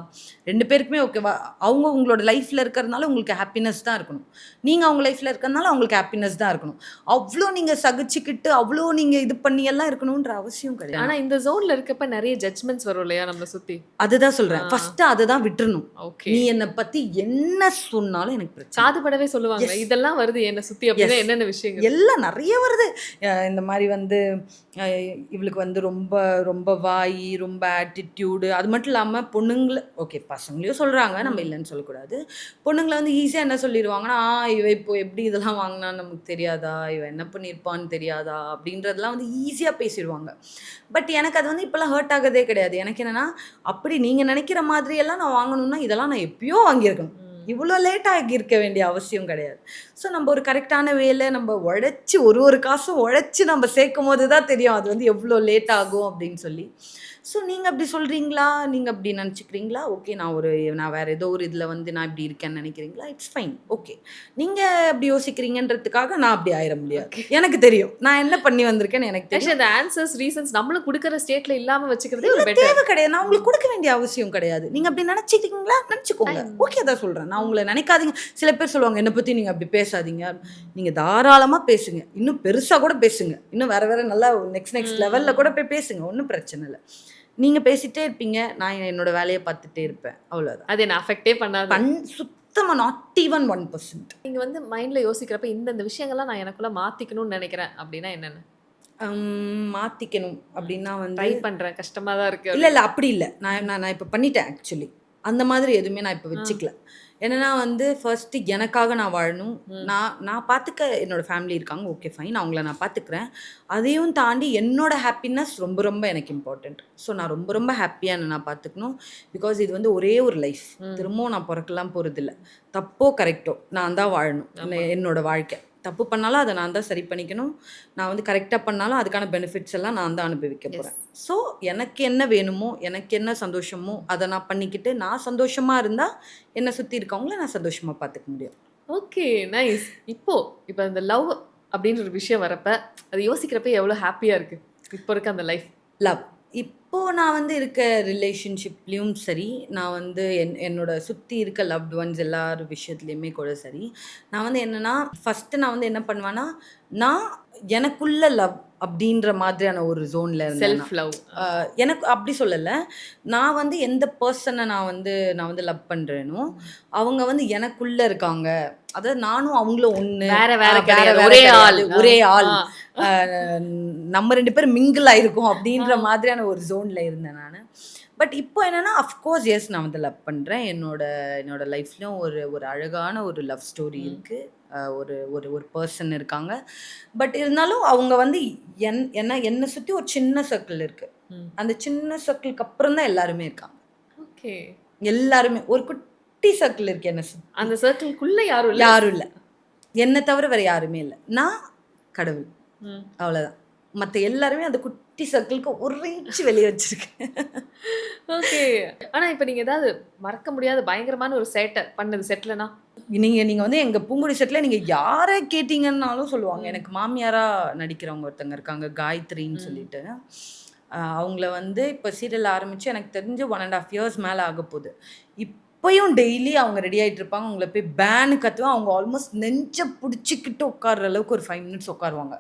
2 பேருக்குமே ஓகேவா, அவங்க உங்களோட லைஃப்பில் இருக்கிறதுனால உங்களுக்கு ஹாப்பினஸ் தான் இருக்கணும், நீங்கள் அவங்க லைஃப்பில் இருக்கிறதுனால அவங்களுக்கு ஹாப்பினஸ் தான் இருக்கணும். அவ்வளோ நீங்கள் சகிச்சுக்கிட்டு அவ்வளோ நீங்கள் இது பண்ணி எல்லாம் இருக்கணுன்ற அவசியம் கிடையாது. ஆனா இந்த ஜோன்ல இருக்கப்ப நிறைய ஜட்ஜ்மெண்ட்ஸ் வரும் இல்லையா நம்மளை சுத்தி? அதுதான் சொல்கிறேன், ஃபஸ்ட்டு அதை தான் விட்டுறணும். ஓகே. நீ என்னை பற்றி என்ன சொன்னாலும் எனக்கு பிரச்சனை. காதுபடவே சொல்லுவாங்க இதெல்லாம் வருது என்னை சுத்தி அப்படின்னா என்னென்ன விஷயங்கள்? எல்லாம் நிறைய வருது. இந்த மாதிரி வந்து இவளுக்கு வந்து ரொம்ப ரொம்ப வாய், ரொம்ப ஆட்டிடியூடு, அது மட்டும் இல்லாமல் பொண்ணுங்களை, ஓகே பசங்களையும் சொல்கிறாங்க, நம்ம இல்லைன்னு சொல்லக்கூடாது. பொண்ணுங்களை வந்து ஈஸியாக என்ன சொல்லிடுவாங்கன்னா, இவ இப்போ எப்படி இதெல்லாம் வாங்கினா நமக்கு தெரியாதா, இவ என்ன பண்ணியிருப்பான்னு தெரியாதா அப்படின்றதெல்லாம் வந்து ஈஸியாக பேசிடுவாங்க. பட் எனக்கு அது வந்து இப்போல்லாம் ஹர்ட் ஆகதே கிடையாது. எனக்கு என்னென்னா, அப்படி நீங்கள் நினைக்கிற மாதிரியெல்லாம் நான் வாங்கணும்னா இதெல்லாம் நான் எப்பயோ வாங்கியிருக்கணும், இவ்வளோ லேட் ஆகியிருக்க வேண்டிய அவசியம் கிடையாது. ஸோ நம்ம ஒரு கரெக்டான வேலை நம்ம உழைச்சி ஒரு காசும் உழைச்சி நம்ம சேர்க்கும் போது தான் தெரியும் அது வந்து எவ்வளோ லேட் ஆகும் அப்படின்னு சொல்லி. ஸோ நீங்கள் அப்படி சொல்கிறீங்களா, நீங்கள் அப்படி நினச்சிக்கிறீங்களா, ஓகே நான் வேறு ஏதோ ஒரு இதில் வந்து நான் இப்படி இருக்கேன்னு நினைக்கிறீங்களா, இட்ஸ் ஃபைன், ஓகே. நீங்கள் அப்படி யோசிக்கிறீங்கன்றதுக்காக நான் அப்படி ஆயிட முடியாது. எனக்கு தெரியும் நான் என்ன பண்ணி வந்திருக்கேன்னு எனக்கு தெரியும். அந்த ஆன்சர்ஸ் ரீசன்ஸ் நம்மளும் கொடுக்குற ஸ்டேட்ல இல்லாமல் வச்சுக்கிறதே ஒரு பெட்டர். தேவை கிடையாது, நான் உங்களுக்கு கொடுக்க வேண்டிய அவசியம் கிடையாது. நீங்கள் அப்படி நினச்சிக்கிட்டீங்களா நினச்சிக்கோங்க, ஓகே தான் சொல்கிறேன். நான் உங்களை நினைக்காதீங்க. சில பேர் சொல்லுவாங்க என்னை பற்றி நீங்கள் அப்படி பேசாதீங்க, நீங்கள் தாராளமாக பேசுங்க, இன்னும் பெருசாக கூட பேசுங்க, இன்னும் வேறு நல்லா நெக்ஸ்ட் லெவலில் கூட போய் பேசுங்க, ஒன்றும் பிரச்சனை இல்லை. நீங்கள் பேசிகிட்டே இருப்பீங்க, நான் என்னோட வேலையை பார்த்துட்டே இருப்பேன், அவ்வளோதான். அது என்ன அஃபெக்டே பண்ணாது, சுத்தமாக நாட் ஈவன் 1%. நீங்கள் வந்து மைண்டில் யோசிக்கிறப்ப இந்த விஷயங்கள்லாம் நான் எனக்குள்ளே மாற்றிக்கணும்னு நினைக்கிறேன் அப்படின்னா என்னென்ன மாற்றிக்கணும் அப்படின்னா வந்து ட்ரை பண்ணுறேன், கஷ்டமாக தான் இருக்குது. இல்லை அப்படி இல்லை, நான் இப்போ பண்ணிட்டேன் ஆக்சுவலி. அந்த மாதிரி எதுவுமே நான் இப்போ வச்சுக்கல. என்னன்னா வந்து ஃபர்ஸ்ட்டு எனக்காக நான் வாழணும், நான் பார்த்துக்க என்னோடய ஃபேமிலி இருக்காங்க, ஓகே ஃபைன், அவங்கள நான் பார்த்துக்கிறேன். அதையும் தாண்டி என்னோட ஹாப்பினஸ் ரொம்ப ரொம்ப எனக்கு இம்பார்ட்டண்ட். ஸோ நான் ரொம்ப ரொம்ப ஹாப்பியாக நான் பார்த்துக்கணும். பிகாஸ் இது வந்து ஒரே ஒரு லைஃப், திரும்பவும் நான் பிறக்கலாம் போகிறதில்ல. தப்போ கரெக்டோ நான் தான் வாழணும். என்னோடய வாழ்க்கை தப்பு பண்ணாலும் அதை நான் தான் சரி பண்ணிக்கணும், நான் வந்து கரெக்டாக பண்ணாலும் அதுக்கான பெனிஃபிட்ஸ் எல்லாம் நான் தான் அனுபவிக்க போகிறேன். ஸோ எனக்கு என்ன வேணுமோ, எனக்கு என்ன சந்தோஷமோ அதை நான் பண்ணிக்கிட்டு நான் சந்தோஷமாக இருந்தால் என்னை சுற்றி இருக்கவங்கள நான் சந்தோஷமாக பார்த்துக்க முடியும். Okay, nice. இப்போ இந்த லவ் அப்படின்ற ஒரு விஷயம் வரப்ப அது யோசிக்கிறப்ப எவ்வளோ ஹாப்பியாக இருக்குது இப்போ இருக்க அந்த லைஃப்? லவ் இப்போது நான் வந்து இருக்க ரிலேஷன்ஷிப்லேயும் சரி, நான் வந்து என்னோட சுற்றி இருக்க லவ்ட் ஒன்ஸ் எல்லார் விஷயத்துலையுமே கூட சரி, நான் வந்து என்னென்னா ஃபஸ்ட்டு நான் வந்து என்ன பண்ணுவேன்னா, நான் எனக்குள்ள லவ் அப்படின்ற மாதிரியான ஒரு ஜோனில் இருந்தேன். செல்ஃப் லவ் எனக்கு அப்படி சொல்லலை, நான் வந்து எந்த பர்சனை நான் வந்து லவ் பண்ணுறேனோ அவங்க வந்து எனக்குள்ளே இருக்காங்க, அதாவது நானும் அவங்களும் ஒன்று, ஒரே ஆள், நம்ம 2 பேரும் மிங்கிள் ஆயிருக்கோம் அப்படின்ற மாதிரியான ஒரு ஜோனில் இருந்தேன் நான். பட் இப்போ என்னென்னா அஃப்கோர்ஸ் எஸ் நான் வந்து லவ் பண்ணுறேன். என்னோட லைஃப்லையும் ஒரு அழகான ஒரு லவ் ஸ்டோரி இருக்குது, ஒரு பர்சன் இருக்காங்க. பட் இருந்தாலும் அவங்க வந்து என்னை சுற்றி ஒரு சின்ன சர்க்கிள் இருக்குது, அந்த சின்ன சர்க்கிளுக்கு அப்புறம் தான் எல்லாருமே இருக்காங்க. ஓகே, எல்லாருமே ஒரு குட்டி சர்க்கிள் இருக்குது என்ன சுற்றி, அந்த சர்க்கிள்குள்ளே யாரும் இல்லை, என்னை தவிர வேறு யாருமே இல்லை, நான் கடவுள், அவ்வளோதான். மற்ற எல்லாருமே அந்த குட்டி சர்க்கிளுக்கு ஒரு இன்ச் வெளியே வச்சிருக்கேன். ஓகே, ஆனால் இப்போ நீங்கள் ஏதாவது மறக்க முடியாத பயங்கரமான ஒரு சேட்டை பண்ணது செட்லனா? நீங்கள் வந்து எங்கள் பூங்குடி செட்டில் நீங்கள் யாரை கேட்டிங்கன்னாலும் சொல்லுவாங்க. எனக்கு மாமியாராக நடிக்கிறவங்க ஒருத்தங்க இருக்காங்க, காயத்ரின்னு சொல்லிட்டு. அவங்கள வந்து இப்போ சீரியல் ஆரம்பித்து எனக்கு தெரிஞ்சு 1.5 years மேலே ஆக போகுது. இப்போயும் டெய்லி அவங்க ரெடி ஆகிட்டு இருப்பாங்க, அவங்கள போய் பேனு கத்துவேன். அவங்க ஆல்மோஸ்ட் நெஞ்சை பிடிச்சிக்கிட்டு உட்கார்ற அளவுக்கு ஒரு 5 minutes உட்காருவாங்க.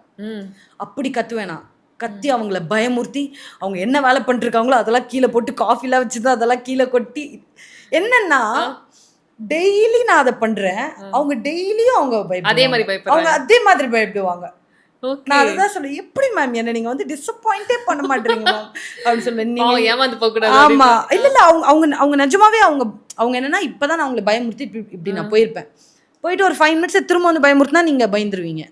அப்படி கத்துவேன் நான், கத்தி அவங்கள பயமுறுத்தி அவங்க என்ன வேலை பண்ணிருக்காங்களோ அதெல்லாம் கீழே போட்டு காஃபிலாம் வச்சுதான் அதெல்லாம் கீழே கொட்டி, என்னன்னா டெய்லி நான் அதை பண்றேன், அவங்க டெய்லியும் அவங்க அதே மாதிரி பயப்படுவாங்க. நான் அதுதான் சொல்லுவேன், எப்படி மேம் என்ன நீங்க வந்து டிசப்பாயிண்டே பண்ண மாட்டீங்க மேம் அப்படின்னு சொல்லுவேன். ஏமாந்து போக கூடாது. ஆமா, இல்ல அவங்க நிஜமாவே அவங்க என்னன்னா இப்பதான் நான் அவங்களை பயமுறுத்தி இப்படி நான் போயிட்டு ஒரு 5 minutes திரும்ப வந்து பயமுறுத்தினா நீங்க பயந்துருவீங்க.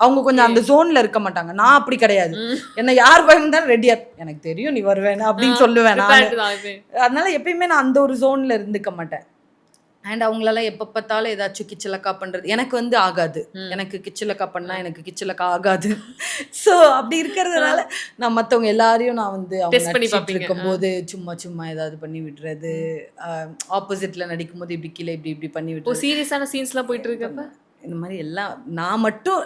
அவங்க கொஞ்சம் அந்த ஜோன்ல இருக்க மாட்டாங்க. நான் அப்படி கிடையாது, என்ன யார் பயமுறுத்தாலும் ரெடியா, எனக்கு தெரியும் நீ வருவேன் அப்படின்னு சொல்லுவேன் நான். அதனால எப்பயுமே நான் அந்த ஒரு ஜோன்ல இருந்துக்க மாட்டேன். அண்ட் அவங்களெல்லாம் எப்போ பார்த்தாலும் ஏதாச்சும் கிச்சலக்கா பண்ணுறது எனக்கு வந்து ஆகாது. எனக்கு கிச்சலக்கா பண்ணால் எனக்கு கிச்சலக்கா ஆகாது. ஸோ அப்படி இருக்கிறதுனால நான் மற்றவங்க எல்லாரையும் நான் வந்து அவங்க இருக்கும்போது சும்மா ஏதாவது பண்ணி விடுறது, ஆப்போசிட்டில் நடிக்கும்போது இப்படி கீழே இப்படி பண்ணி விட்டு சீரியஸான சீன்ஸ்லாம் போயிட்டு இருக்கப்ப இந்த மாதிரி எல்லாம் நான் மட்டும்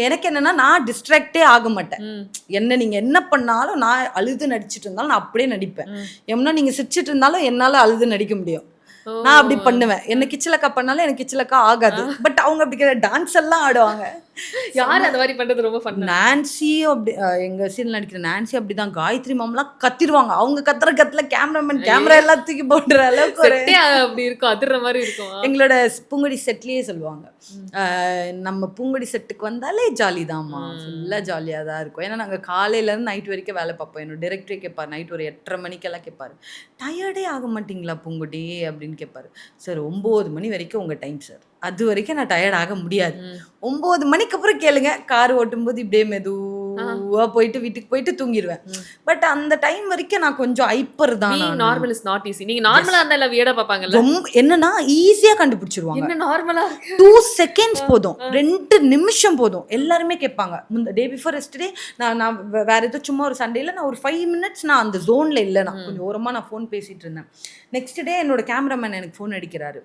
எனக்கு என்னன்னா நான் டிஸ்ட்ராக்டே ஆக மாட்டேன். என்ன நீங்க என்ன பண்ணாலும் நான் அழுது நடிச்சிட்டு இருந்தாலும் நான் அப்படியே நடிப்பேன். ஏன்னா நீங்க சிரிச்சிட்டு இருந்தாலும் என்னால அழுது நடிக்க முடியும். நான் அப்படி பண்ணுவேன். என்ன கிச்சலக்கா பண்ணாலும் எனக்கு கிச்சலக்கா ஆகாது. பட் அவங்க அப்படி டான்ஸ் எல்லாம் ஆடுவாங்க. யார் அந்த மாதிரி பண்றது ரொம்ப ஃபன்? நான்சியும் அப்படி எங்க சீரியல் நடிக்கிற நான்சி அப்படிதான். காயத்ரி மாம்லாம் கத்திடுவாங்க. அவங்க கத்துற கத்துல கேமராமேன் கேமரா எல்லாம் தூக்கி போடுற அளவுக்கு அப்படி இருக்கும், அதிர்ற மாதிரி இருக்கும். எங்களோட பூங்குடி செட்லயே சொல்லுவாங்க, நம்ம பூங்குடி செட்டுக்கு வந்தாலே ஜாலி தான்மா, ஃபுல்லா ஜாலியா தான் இருக்கும். ஏன்னா நாங்க காலையில இருந்து நைட் வரைக்கும் வேலை பார்ப்போம். என்னோட டைரக்டரே கேட்பாரு, நைட் ஒரு 8:30 மணிக்கெல்லாம் கேட்பாரு, டயர்டே ஆக மாட்டீங்களா பூங்குடி அப்படின்னு கேட்பாரு. சார் 9 மணி வரைக்கும் உங்க டைம் சார், அது வரைக்கும் நான் டயர்ட் ஆக முடியாது. 9 மணிக்கு அப்புறம் கேளுங்க. கார் ஓட்டும்போது இப்படியே மெதுவா போயிட்டு வீட்டுக்கு போயிட்டு தூங்கிடுவேன். பட் அந்த டைம் வரைக்கும் நான் கொஞ்சம் ஹைப்பர் தான். Normal is not easy. நீங்க நார்மலா இருந்தா எல்லாம் வியடா பாப்பாங்கல்ல. என்னன்னா ஈஸியா கண்டுபிடிச்சிருவாங்க. என்ன நார்மலா இருக்கு, 2 செகண்ட்ஸ் போதும், 2 நிமிஷம் போதும். எல்லாருமே கேட்பாங்க. டே பிஃபோர் எஸ்டர்டே நான் வேற ஏதோ சும்மா ஒரு சண்டேல நான் ஒரு 5 மினிட்ஸ் நான் அந்த ஜோன்ல இல்லை, நான் கொஞ்சம் ஓரமா நான் ஃபோன் பேசிட்டு இருந்தேன். நெக்ஸ்ட் டே என்னோட கேமராமேன் எனக்கு ஃபோன் அடிக்கிறாரு,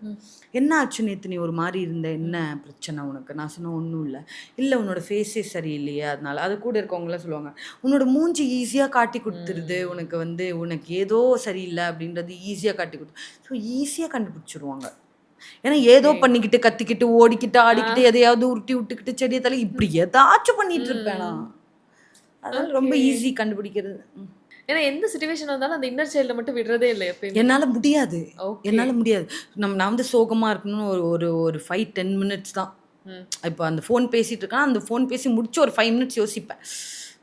என்ன ஆச்சு நேத்து நீ ஒரு மாதிரி இருந்த, என்ன பிரச்சனை உனக்கு? நான் சொன்ன ஒன்றும் இல்லை உன்னோட ஃபேஸே சரியில்லையே, அதனால. அது கூட இருக்கவங்களாம் சொல்லுவாங்க, உன்னோட மூஞ்சி ஈஸியாக காட்டி கொடுத்துருது, உனக்கு உனக்கு ஏதோ சரியில்லை அப்படின்றது ஈஸியாக காட்டி கொடுத்து. ஸோ ஈஸியாக கண்டுபிடிச்சிருவாங்க. ஏன்னா ஏதோ பண்ணிக்கிட்டு கத்திக்கிட்டு ஓடிக்கிட்டு ஆடிக்கிட்டு எதையாவது உருட்டி விட்டுக்கிட்டு செடியை தலை இப்படி ஏதாச்சும் பண்ணிட்டு இருப்பேனா, அதனால ரொம்ப ஈஸி கண்டுபிடிக்கிறது. ஏன்னா எந்த சிச்சுவேஷன் வந்தாலும் அந்த இன்னர் சைல்ட மட்டும் விடுறதே இல்லை எப்பயுமே. என்னால முடியாது. நான் சோகமா இருக்கணும்னு ஒரு 5-10 மினிட்ஸ் தான். இப்போ அந்த ஃபோன் பேசிட்டு இருக்கேன், அந்த ஃபோன் பேசி முடிச்சு ஒரு 5 மினிட்ஸ் யோசிப்பேன்,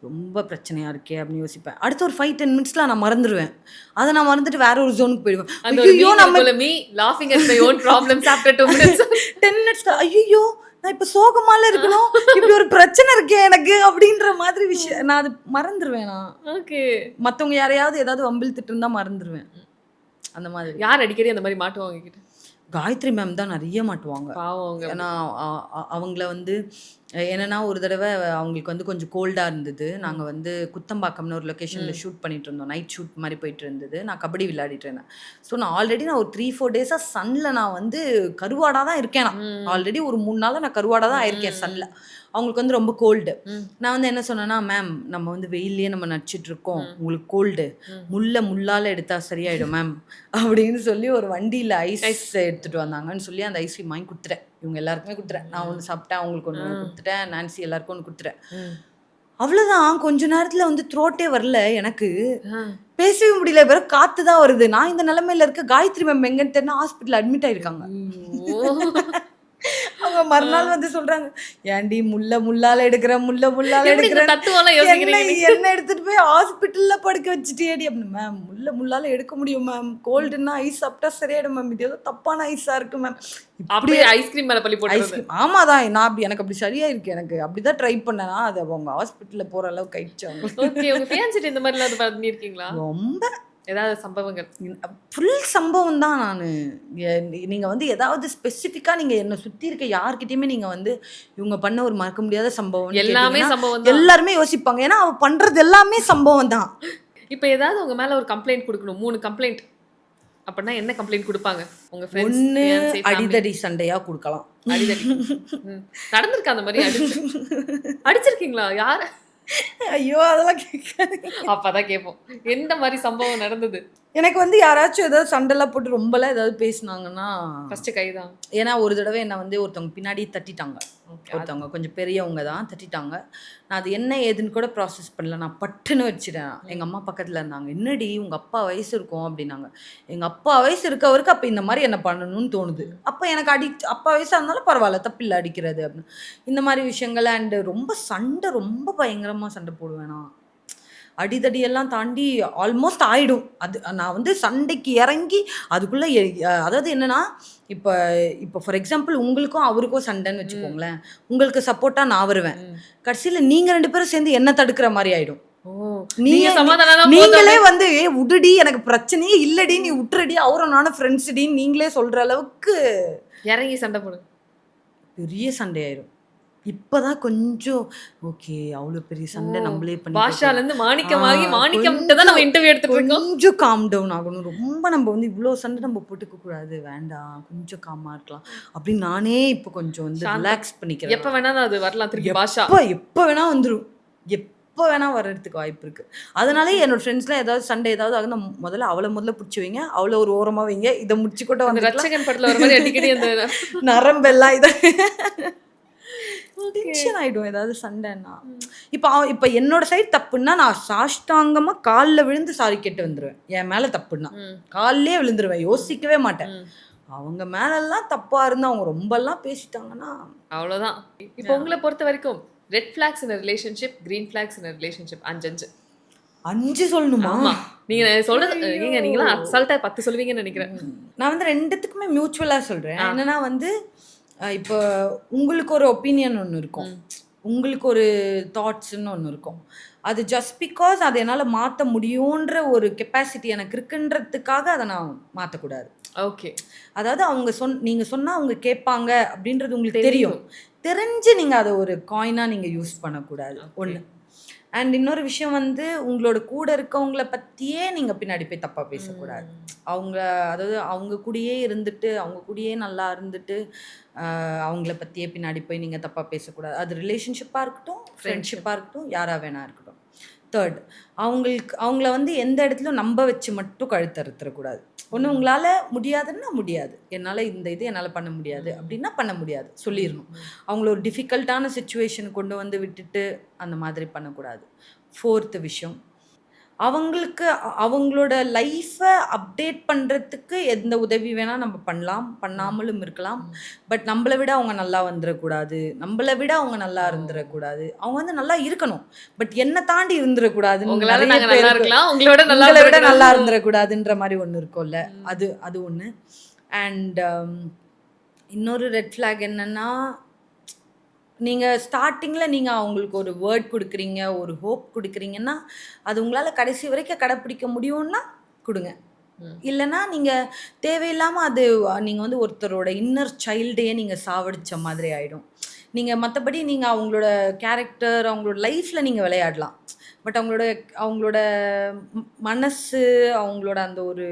ரொம்ப பிரச்சனையா இருக்கே அப்படின்னு யோசிப்பேன். அடுத்த ஒரு 5-10 மினிட்ஸ்ல நான் மறந்துடுவேன். அதை நான் மறந்துட்டு வேற ஒரு ஜோனுக்கு போயிடுவேன். ஐயோ நம்ம laughing at my own problems after 2 minutes 10 minutes ஐயோ நான் இப்ப சோகமால இருக்கணும், இப்படி ஒரு பிரச்சனை இருக்கே எனக்கு அப்படின்ற மாதிரி விஷயம் நான் அது மறந்துடுவேன். நான் ஓகே மத்தவங்க யாரையாவது ஏதாவது வம்பிழுத்துட்டு இருந்தா மறந்துடுவேன். அந்த மாதிரி. யார் அடிக்கடி அந்த மாதிரி மாட்டுவாங்க கிட்ட? காயத்ரி மேம் தான் நிறைய மாட்டுவாங்க. ஏன்னா அவங்கள என்னன்னா ஒரு தடவை அவங்களுக்கு கொஞ்சம் கோல்டாக இருந்தது. நாங்கள் குத்தம்பாக்கம்னு ஒரு லொக்கேஷனில் ஷூட் பண்ணிட்டு இருந்தோம். நைட் ஷூட் மாதிரி போயிட்டு இருந்தது. நான் கபடி விளையாடிட்டு இருந்தேன். ஸோ நான் ஆல்ரெடி ஒரு 3-4 டேஸாக சன்னில் நான் கருவாடாக தான் இருக்கேன். நான் ஆல்ரெடி ஒரு 3 நாளாக நான் கருவாடாக தான் இருக்கேன் சன்னில். அவங்களுக்கு ரொம்ப கோல்டு. நான் என்ன சொன்னேன்னா, மேம் நம்ம வெயிலே நம்ம நடிச்சிட்டு இருக்கோம், உங்களுக்கு கோல்டு, முள்ளால எடுத்தா சரியாயிடும் மேம் அப்படின்னு சொல்லி ஒரு வண்டியில் ஐஸ் எடுத்துட்டு வந்தாங்கன்னு சொல்லி அந்த ஐஸ்கிரீம் வாங்கி கொடுத்துட்டேன். இவங்க எல்லாருக்குமே கொடுத்துட்டேன். நான் ஒன்று சாப்பிட்டேன், அவங்களுக்கு ஒன்று கொடுத்துட்டேன், நான்சி எல்லாருக்கும் ஒன்று கொடுத்துட்டேன். அவ்வளோதான். கொஞ்ச நேரத்தில் த்ரோட்டே வரல, எனக்கு பேசவே முடியல, வெறும் காத்து தான் வருது. நான் இந்த நிலைமையில இருக்க. காயத்ரி மேம் எங்கன்னு தெரியல, ஹாஸ்பிட்டல் அட்மிட் ஆயிருக்காங்க. அவங்க மறுநாள் சொல்றாங்க, ஏன்டி முள்ளால எடுக்கிற முள்ளால எடுக்கிற என்ன எடுத்துட்டு போய் ஹாஸ்பிட்டல்ல படுக்க வச்சுட்டேடி அப்படின்னு. மேம் முள்ளால எடுக்க முடியும் மேம், கோல்டுன்னா ஐஸ் சாப்பிட்டா சரியாயிடும் மேம், இது ஏதோ தப்பான ஐஸா இருக்கு மேம். அப்படியே ஐஸ்கிரீம் மேல பள்ளி போட்டு ஐஸ்கிரீம். ஆமாதான், நான் எனக்கு அப்படி சரியா இருக்கு, எனக்கு அப்படிதான் ட்ரை பண்ணேன்னா அது அவங்க ஹாஸ்பிட்டல்ல போற அளவுக்கு ஆயிடுச்சு. ஓகே, உங்க ஃபியான்சி இந்த மாதிரி எல்லாம் பண்ணிருக்கீங்களா? ரொம்ப ஏதாவது சம்பவங்கள்? ஃபுல் சம்பவம் தான். நான் நீங்கள் ஏதாவது ஸ்பெசிஃபிக்காக நீங்கள் என்னை சுற்றி இருக்க யார்கிட்டயுமே நீங்கள் இவங்க பண்ண ஒரு மறக்க முடியாத சம்பவம் எல்லாமே சம்பவம் எல்லாருமே யோசிப்பாங்க. ஏன்னா அவ பண்ணுறது எல்லாமே சம்பவம் தான். இப்போ ஏதாவது உங்க மேலே ஒரு கம்ப்ளைண்ட் கொடுக்கணும், 3 கம்ப்ளைண்ட் அப்படின்னா என்ன கம்ப்ளைண்ட் கொடுப்பாங்க உங்க ஃப்ரெண்ட்ஸ்? ஒன்று அடிதடி சண்டையாக கொடுக்கலாம். அடிதடி நடந்திருக்கா? அந்த மாதிரி அடிச்சிருக்கீங்களா? யார்? ஐயோ அதெல்லாம் கேட்காது. அப்பதான் கேட்போம் எந்த மாதிரி சம்பவம் நடந்தது. எனக்கு யாராச்சும் ஏதாவது சண்டைலாம் போட்டு ரொம்பலாம் ஏதாவது பேசினாங்கன்னா ஃபர்ஸ்ட் கைதான். ஏன்னா ஒரு தடவை என்ன ஒருத்தவங்க பின்னாடி தட்டிட்டாங்க. ஒருத்தவங்க கொஞ்சம் பெரியவங்க தான் தட்டிட்டாங்க. நான் அது என்ன ஏதுன்னு கூட ப்ராசஸ் பண்ணல, நான் பட்டுன்னு வச்சிட்டேன். எங்கள் அம்மா பக்கத்தில் இருந்தாங்க, என்னடி உங்கள் அப்பா வயசு இருக்கும் அப்படின்னாங்க. எங்கள் அப்பா வயசு இருக்கவருக்கு அப்போ இந்த மாதிரி என்ன பண்ணணும்னு தோணுது. அப்போ எனக்கு அப்பா வயசாக இருந்தாலும் பரவாயில்ல, தப்பில்லை அடிக்கிறது அப்படின்னு. இந்த மாதிரி விஷயங்கள். அண்டு ரொம்ப பயங்கரமாக சண்டை போடுவேன் நான். அடிதடியெல்லாம் தாண்டி ஆல்மோஸ்ட் ஆயிடும். அது நான் சண்டைக்கு இறங்கி அதுக்குள்ளே அதாவது என்னன்னா, இப்போ ஃபார் எக்ஸாம்பிள் உங்களுக்கும் அவருக்கும் சண்டைன்னு வச்சுக்கோங்களேன், உங்களுக்கு சப்போர்ட்டாக நான் வருவேன், கடைசியில் நீங்கள் 2 பேரும் சேர்ந்து என்ன தடுக்கிற மாதிரி ஆயிடும். நீங்களே உடுடி எனக்கு பிரச்சனையே இல்லடி, நீ விட்டுறடி, அவரும் நானும் ஃப்ரெண்ட்ஸ்டின்னு நீங்களே சொல்கிற அளவுக்கு இறங்கி சண்டை போடு, பெரிய சண்டையாயிடும். இப்பதான் கொஞ்சம் ஓகே அவ்வளோ பெரிய சண்டை நம்மளே பண்ணிட்டோம். பாஷால இருந்து மாணிக்கமாகி ஆ, மாணிக்கம் தான் நம்ம இன்டர்வியூ எடுத்துட்டு இருக்கோம். கொஞ்சம் காம் டவுன் ஆகணும். ரொம்ப நம்ம வந்து இவ்வளோ சண்டை நம்ம போட்டுக்க கூடாது, வேண்டாம் கொஞ்சம் காமா இருக்கலாம் அப்படின்னு நானே இப்போ கொஞ்சம் வந்து ரிலாக்ஸ் பண்ணிக்கிறேன். எப்ப வேணாலும் அது வரலாம் திருப்பி பாஷா. எப்போ வேணா வந்துடும், எப்போ வேணா வர்றதுக்கு வாய்ப்பு இருக்கு. அதனாலே என்னோட ஃப்ரெண்ட்ஸ்லாம் ஏதாவது சண்டை ஏதாவது ஆகுது, முதல்ல பிடிச்சி வைங்க, அவளை ஒரு ஓரமா வைங்க, இதை முடிச்சு கூட அந்த வந்து ரட்சகன் படத்துல ஒரு மாதிரி அடிக்கடி அந்த நரம்பெல்லாம் இதை டென்ஷன் ஆயிடும் ஏதாவது சண்டைன்னா. இப்போ என்னோட சைடு தப்புன்னா நான் சாஷ்டாங்கமா காலில் விழுந்து சாரி கேட்டு வந்துடுவேன். என் மேல தப்புன்னா காலிலே விழுந்துருவேன், யோசிக்கவே மாட்டேன். அவங்க மேலெல்லாம் தப்பா இருந்தா அவங்க ரொம்பலாம் பேசிட்டாங்கன்னா அவ்வளவுதான். இப்போ உங்களை பொறுத்த வரைக்கும் red flags in relationship, green flags in relationship 5 5 சொல்லணுமா? நீங்க சொல்றது நீங்களா அசால்ட்டா 10 சொல்லுவீங்கன்னு நினைக்கிறேன். நான் வந்து ரெண்டுத்துக்குமே மியூச்சுவலா சொல்றேன். என்னன்னா வந்து இப்போ உங்களுக்கு ஒரு ஒப்பீனியன் ஒன்று இருக்கும், உங்களுக்கு ஒரு தாட்ஸ்ன்னு ஒன்று இருக்கும். அது ஜஸ்ட் பிகாஸ் அதை என்னால் மாற்ற முடியுன்ற ஒரு கெப்பாசிட்டி எனக்கு இருக்குன்றதுக்காக அதை நான் மாற்றக்கூடாது. ஓகே, அதாவது அவங்க நீங்கள் சொன்னால் அவங்க கேட்பாங்க அப்படின்றது உங்களுக்கு தெரியும், தெரிஞ்சு நீங்கள் அதை ஒரு காயினாக நீங்கள் யூஸ் பண்ணக்கூடாது ஒன்று. அண்ட் இன்னொரு விஷயம் வந்து உங்களோட கூட இருக்கவங்கள பற்றியே நீங்கள் பின்னாடி போய் தப்பாக பேசக்கூடாது. அதாவது அவங்க கூடயே இருந்துட்டு அவங்க கூடயே நல்லா இருந்துட்டு அவங்கள பற்றியே பின்னாடி போய் நீங்கள் தப்பாக பேசக்கூடாது. அது ரிலேஷன்ஷிப்பாக இருக்கட்டும், ஃப்ரெண்ட்ஷிப்பாக இருக்கட்டும், யாராக வேணா இருக்கட்டும். தேர்ட், அவங்கள வந்து எந்த இடத்துலையும் நம்ப வச்சு மட்டும் கழுத்தறுத்துறக்கூடாது. ஒன்று உங்களால் முடியாதுன்னா முடியாது, என்னால் இந்த இது என்னால் பண்ண முடியாது அப்படின்னா பண்ண முடியாது சொல்லிடணும். அவங்கள ஒரு டிஃபிகல்ட்டான சுச்சுவேஷன் கொண்டு வந்து விட்டுட்டு அந்த மாதிரி பண்ணக்கூடாது. ஃபோர்த்து விஷயம், அவங்களுக்கு அவங்களோட லைஃப்பை அப்டேட் பண்ணுறதுக்கு எந்த உதவி வேணால் நம்ம பண்ணலாம், பண்ணாமலும் இருக்கலாம். பட் நம்மளை விட அவங்க நல்லா வந்துடக்கூடாது, நம்மளை விட அவங்க நல்லா இருந்துடக்கூடாது. அவங்க வந்து நல்லா இருக்கணும், பட் என்னை தாண்டி இருந்துடக்கூடாது, உங்களை விட நல்லா இருந்துடக்கூடாதுன்ற மாதிரி ஒன்று இருக்கும்ல, அது ஒன்று. அண்ட் இன்னொரு ரெட் ஃப்ளாக் என்னென்னா, நீங்கள் ஸ்டார்டிங்கில் நீங்கள் அவங்களுக்கு ஒரு வேர்ட் கொடுக்குறீங்க, ஒரு ஹோப் கொடுக்குறீங்கன்னா அது உங்களால் கடைசி வரைக்கும் கடைப்பிடிக்க முடியும்னா கொடுங்க. இல்லைன்னா நீங்கள் தேவையில்லாமல் அது நீங்கள் வந்து ஒருத்தரோட இன்னர் சைல்டையே நீங்கள் சாவடித்த மாதிரி ஆகிடும். நீங்கள் மற்றபடி நீங்கள் அவங்களோட கேரக்டர், அவங்களோட லைஃப்பில் நீங்கள் விளையாடலாம், பட் அவங்களோட மனசு, அவங்களோட அந்த ஒரு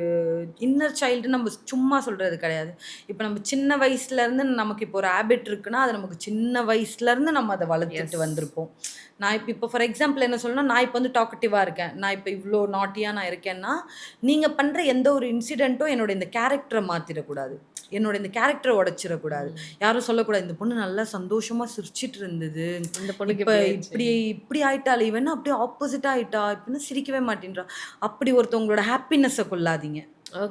இன்னர் சைல்டு நம்ம சும்மா சொல்கிறது கிடையாது. இப்போ நம்ம சின்ன வயசுலேருந்து நமக்கு இப்போ ஒரு ஹேபிட் இருக்குன்னா அது நமக்கு சின்ன வயசுலேருந்து நம்ம அதை வளர்த்துட்டு வந்திருப்போம். நான் இப்போ ஃபார் எக்ஸாம்பிள் என்ன சொல்லணும்னா, நான் இப்போ வந்து டாக்கட்டிவாக இருக்கேன், நான் இப்போ இவ்வளோ நாட்டியாக நான் இருக்கேன்னா நீங்கள் பண்ணுற எந்த ஒரு இன்சிடெண்ட்டும் என்னோட இந்த கேரக்டரை மாற்றிடக்கூடாது, என்னோட இந்த கேரக்டரை உடச்சிடக்கூடாது. யாரும் சொல்லக்கூடாது இந்த பொண்ணு நல்லா சந்தோஷமாக சிரிச்சிட்டு இருந்தது, இப்போ இப்படி ஆயிட்டாள், இவன் அப்படியே ஆப்போசிட் ஆகிட்டா, இப்படின்னு சிரிக்கவே மாட்டேன்றா, அப்படி ஒருத்தவங்களோட ஹாப்பினஸை கொள்ளாதீங்க.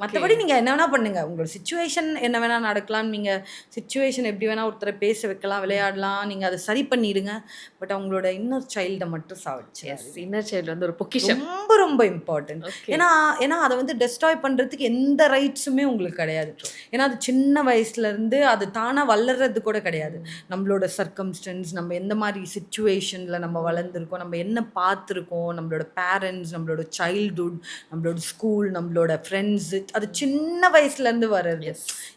மற்றபடி நீங்கள் என்ன வேணால் பண்ணுங்கள், உங்களோட சுச்சுவேஷன் என்ன வேணால் நடக்கலாம், நீங்கள் சுச்சுவேஷன் எப்படி வேணால் ஒருத்தரை பேச வைக்கலாம், விளையாடலாம், நீங்கள் அதை சரி பண்ணிடுங்க. பட் அவங்களோட இன்னர் சைல்டை மட்டும் சாவிச்சு. இன்னர் சைல்டு வந்து ஒரு பொக்கிஷம், ரொம்ப ரொம்ப இம்பார்ட்டன்ட். ஏன்னா அதை வந்து டெஸ்ட்ராய் பண்ணுறதுக்கு எந்த ரைட்ஸுமே உங்களுக்கு கிடையாது. ஏன்னா அது சின்ன வயசுலேருந்து அது தானாக வளர்றது கூட கிடையாது. நம்மளோட சர்க்கம்ஸ்டன்ஸ், நம்ம எந்த மாதிரி சுச்சுவேஷனில் நம்ம வளர்ந்துருக்கோம், நம்ம என்ன பார்த்துருக்கோம், நம்மளோட பேரண்ட்ஸ், நம்மளோட சைல்ட்ஹுட், நம்மளோட ஸ்கூல், நம்மளோட ஃப்ரெண்ட்ஸ், அது சின்ன வயசுலேருந்து வர்றது.